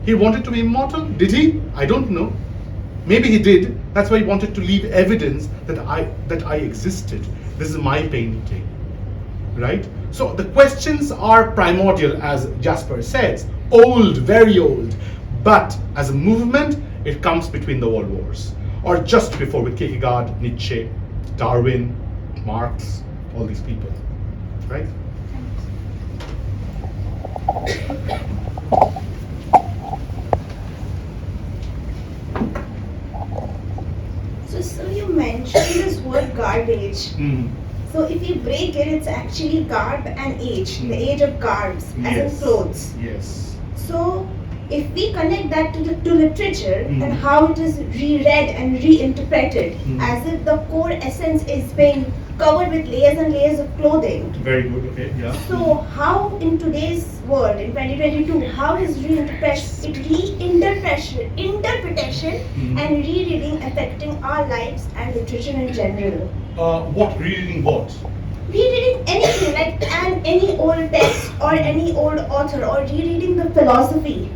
He wanted to be immortal? Did he? I don't know. Maybe he did. That's why he wanted to leave evidence that I existed. This is my painting. Right? So the questions are primordial, as Jasper says. Old, very old. But as a movement, it comes between the world wars. Or just before, with Kierkegaard, Nietzsche, Darwin, Marx, all these people. Right? So you mentioned this word garbage. So if you break it, it's actually garb and age, the age of garbs, as in clothes. Yes. So if we connect that to literature and how it is reread and reinterpreted, as if the core essence is being covered with layers and layers of clothing. Very good, okay, yeah. So how in today's world, in 2022, how is reinterpretation and rereading affecting our lives and literature in general? What? Rereading what? Rereading anything, like any old text or any old author, or rereading the philosophy.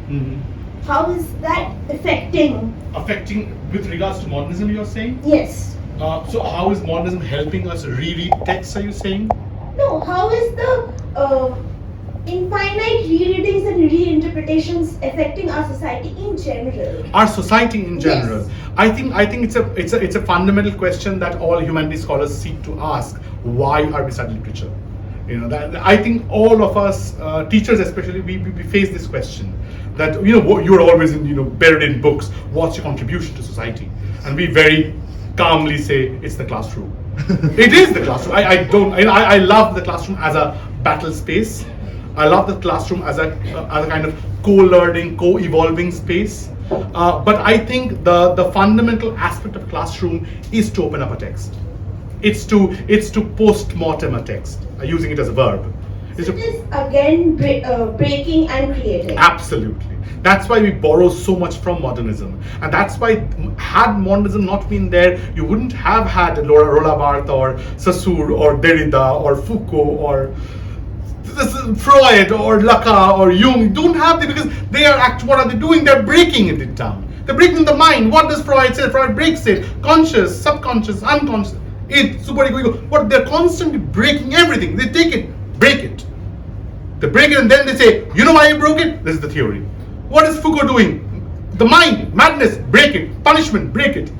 How is that affecting? Affecting with regards to modernism, you're saying? Yes. So how is modernism helping us reread texts, are you saying? No, how is the infinite rereadings and reinterpretations affecting our society in general? Our society in general. Yes. I think it's a fundamental question that all humanities scholars seek to ask. Why are we studying literature? I think all of us teachers especially we face this question that you're always buried in books. What's your contribution to society? And we very calmly say it's the classroom. It is the classroom. I love the classroom as a battle space. I love the classroom as a kind of co-learning, co-evolving space. But I think the fundamental aspect of classroom is to open up a text. It's to post-mortem a text, using it as a verb. So it is again breaking and creating. Absolutely. That's why we borrow so much from modernism. And that's why, had modernism not been there, you wouldn't have had Roland Barthes or Saussure or Derrida or Foucault or Freud or Lacan or Jung. You don't have them because they are what are they doing? They're breaking it down. They're breaking the mind. What does Freud say? Freud breaks it. Conscious, subconscious, unconscious. It, super ego. What they're constantly breaking everything. They take it, break it. They break it and then they say, you know why you broke it? This is the theory. What is Foucault doing? The mind, madness, break it. Punishment, break it.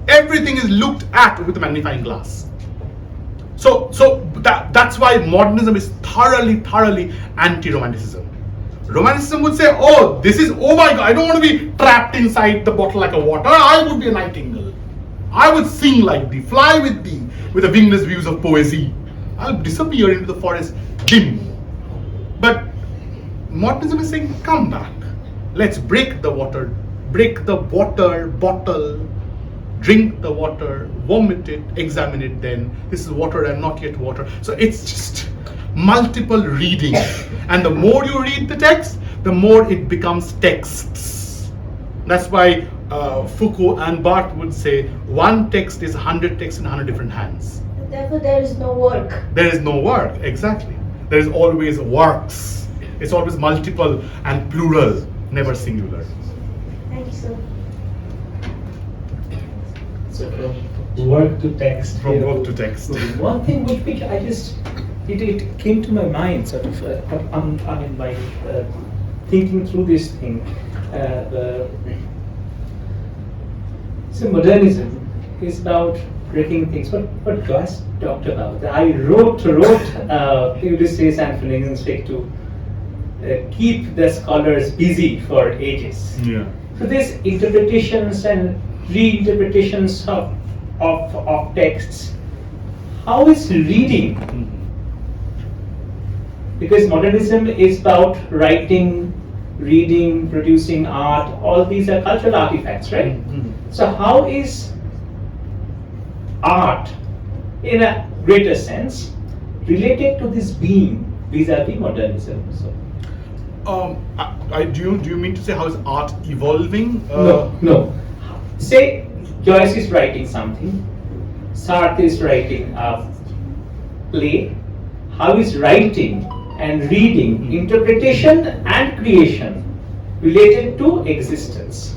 Everything is looked at with a magnifying glass. So that's why modernism is thoroughly anti-romanticism. Romanticism would say, oh, oh my God, I don't want to be trapped inside the bottle like a water. I would be a nightingale. I would sing like thee, fly with thee, with the wingless views of poesy. I'll disappear into the forest dim. But modernism is saying, come back. Let's break the water bottle, drink the water, vomit it, examine it then. This is water and not yet water. So it's just multiple reading. And the more you read the text, the more it becomes texts. That's why Foucault and Barthes would say, one text is 100 texts in 100 different hands. Therefore, there is no work. There is no work, exactly. There is always works. It's always multiple and plural, never singular. Thank you, sir. So from work to text. From work to text. One thing which I just, it came to my mind sort of, by thinking through this thing. So modernism is about breaking things. What Joyce talked about. I wrote Ulysses and Finnegan's Wake to keep the scholars busy for ages. Yeah. So these interpretations and reinterpretations of texts, how is reading? Because modernism is about writing, reading, producing art, all these are cultural artifacts, right? So how is art, in a greater sense, related to this being vis-a-vis modernism? So. Do you mean to say how is art evolving? No. Say Joyce is writing something, Sartre is writing a play. How is writing and reading, interpretation and creation related to existence?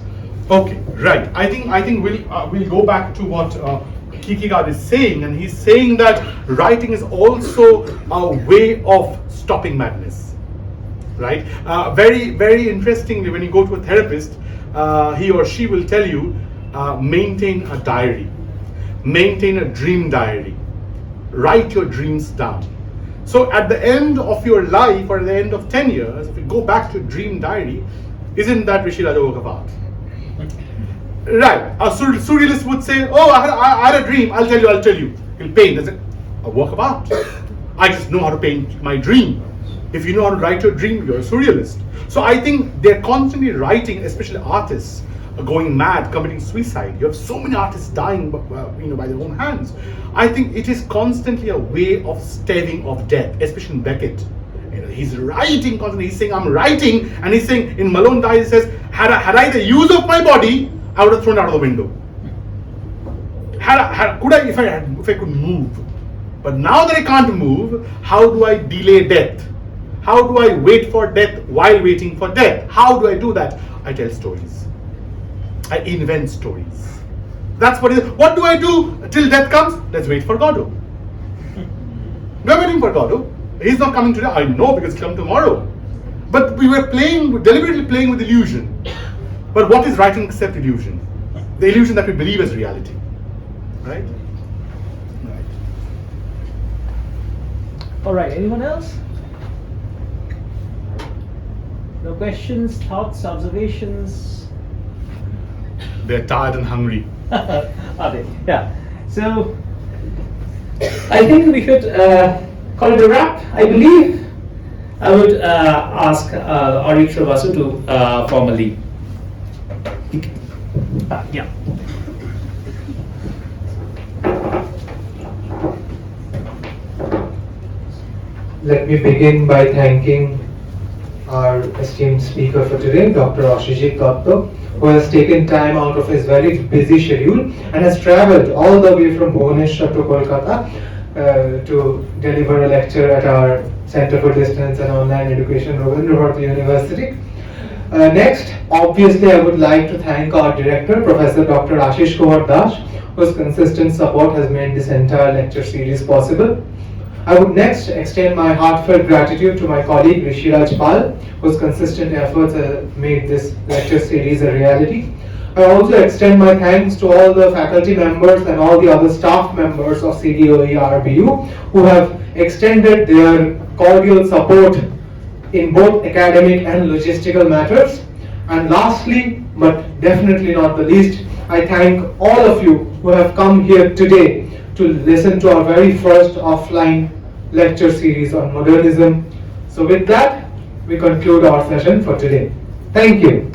Okay, right. I think we'll go back to what Kierkegaard is saying, and he's saying that writing is also a way of stopping madness. Right? Very, very interestingly, when you go to a therapist, he or she will tell you, maintain a diary, maintain a dream diary, write your dreams down. So at the end of your life, or at the end of 10 years, if you go back to your dream diary, isn't that Rishi Raja work of art? Right. A surrealist would say, oh, I had a dream, I'll tell you. He'll paint. That's a work of art. I just know how to paint my dream. If you know how to write your dream, you're a surrealist. So I think they're constantly writing, especially artists, going mad, committing suicide. You have so many artists dying, by their own hands. I think it is constantly a way of staving off death, especially in Beckett. He's writing constantly. He's saying, I'm writing, and he's saying, in Malone Dies, he says, had I the use of my body, I would have thrown it out of the window. If I could move. But now that I can't move, how do I delay death? How do I wait for death while waiting for death? How do I do that? I tell stories. I invent stories. That's what it is. What do I do till death comes? Let's wait for Godot. We're waiting for Godot. He's not coming today. I know, because he'll come tomorrow. But we were deliberately playing with illusion. But what is writing except illusion? The illusion that we believe as reality. Right? All right, anyone else? No questions, thoughts, observations? They're tired and hungry. Are they? Yeah. So, I think we should call it a wrap, I believe. I would ask Aritra Vasu to formally. Yeah. Let me begin by thanking our esteemed speaker for today, Dr. Asijit Datta, who has taken time out of his very busy schedule and has travelled all the way from Bhubaneswar to Kolkata to deliver a lecture at our Center for Distance and Online Education, Rabindra Bharati University. Next, obviously, I would like to thank our director, Professor Dr. Ashish Kumar Das, whose consistent support has made this entire lecture series possible. I would next extend my heartfelt gratitude to my colleague Rishi Raj Pal, whose consistent efforts have made this lecture series a reality. I also extend my thanks to all the faculty members and all the other staff members of CDOE RBU who have extended their cordial support in both academic and logistical matters. And lastly, but definitely not the least, I thank all of you who have come here today to listen to our very first offline lecture series on modernism. So with that, we conclude our session for today. Thank you.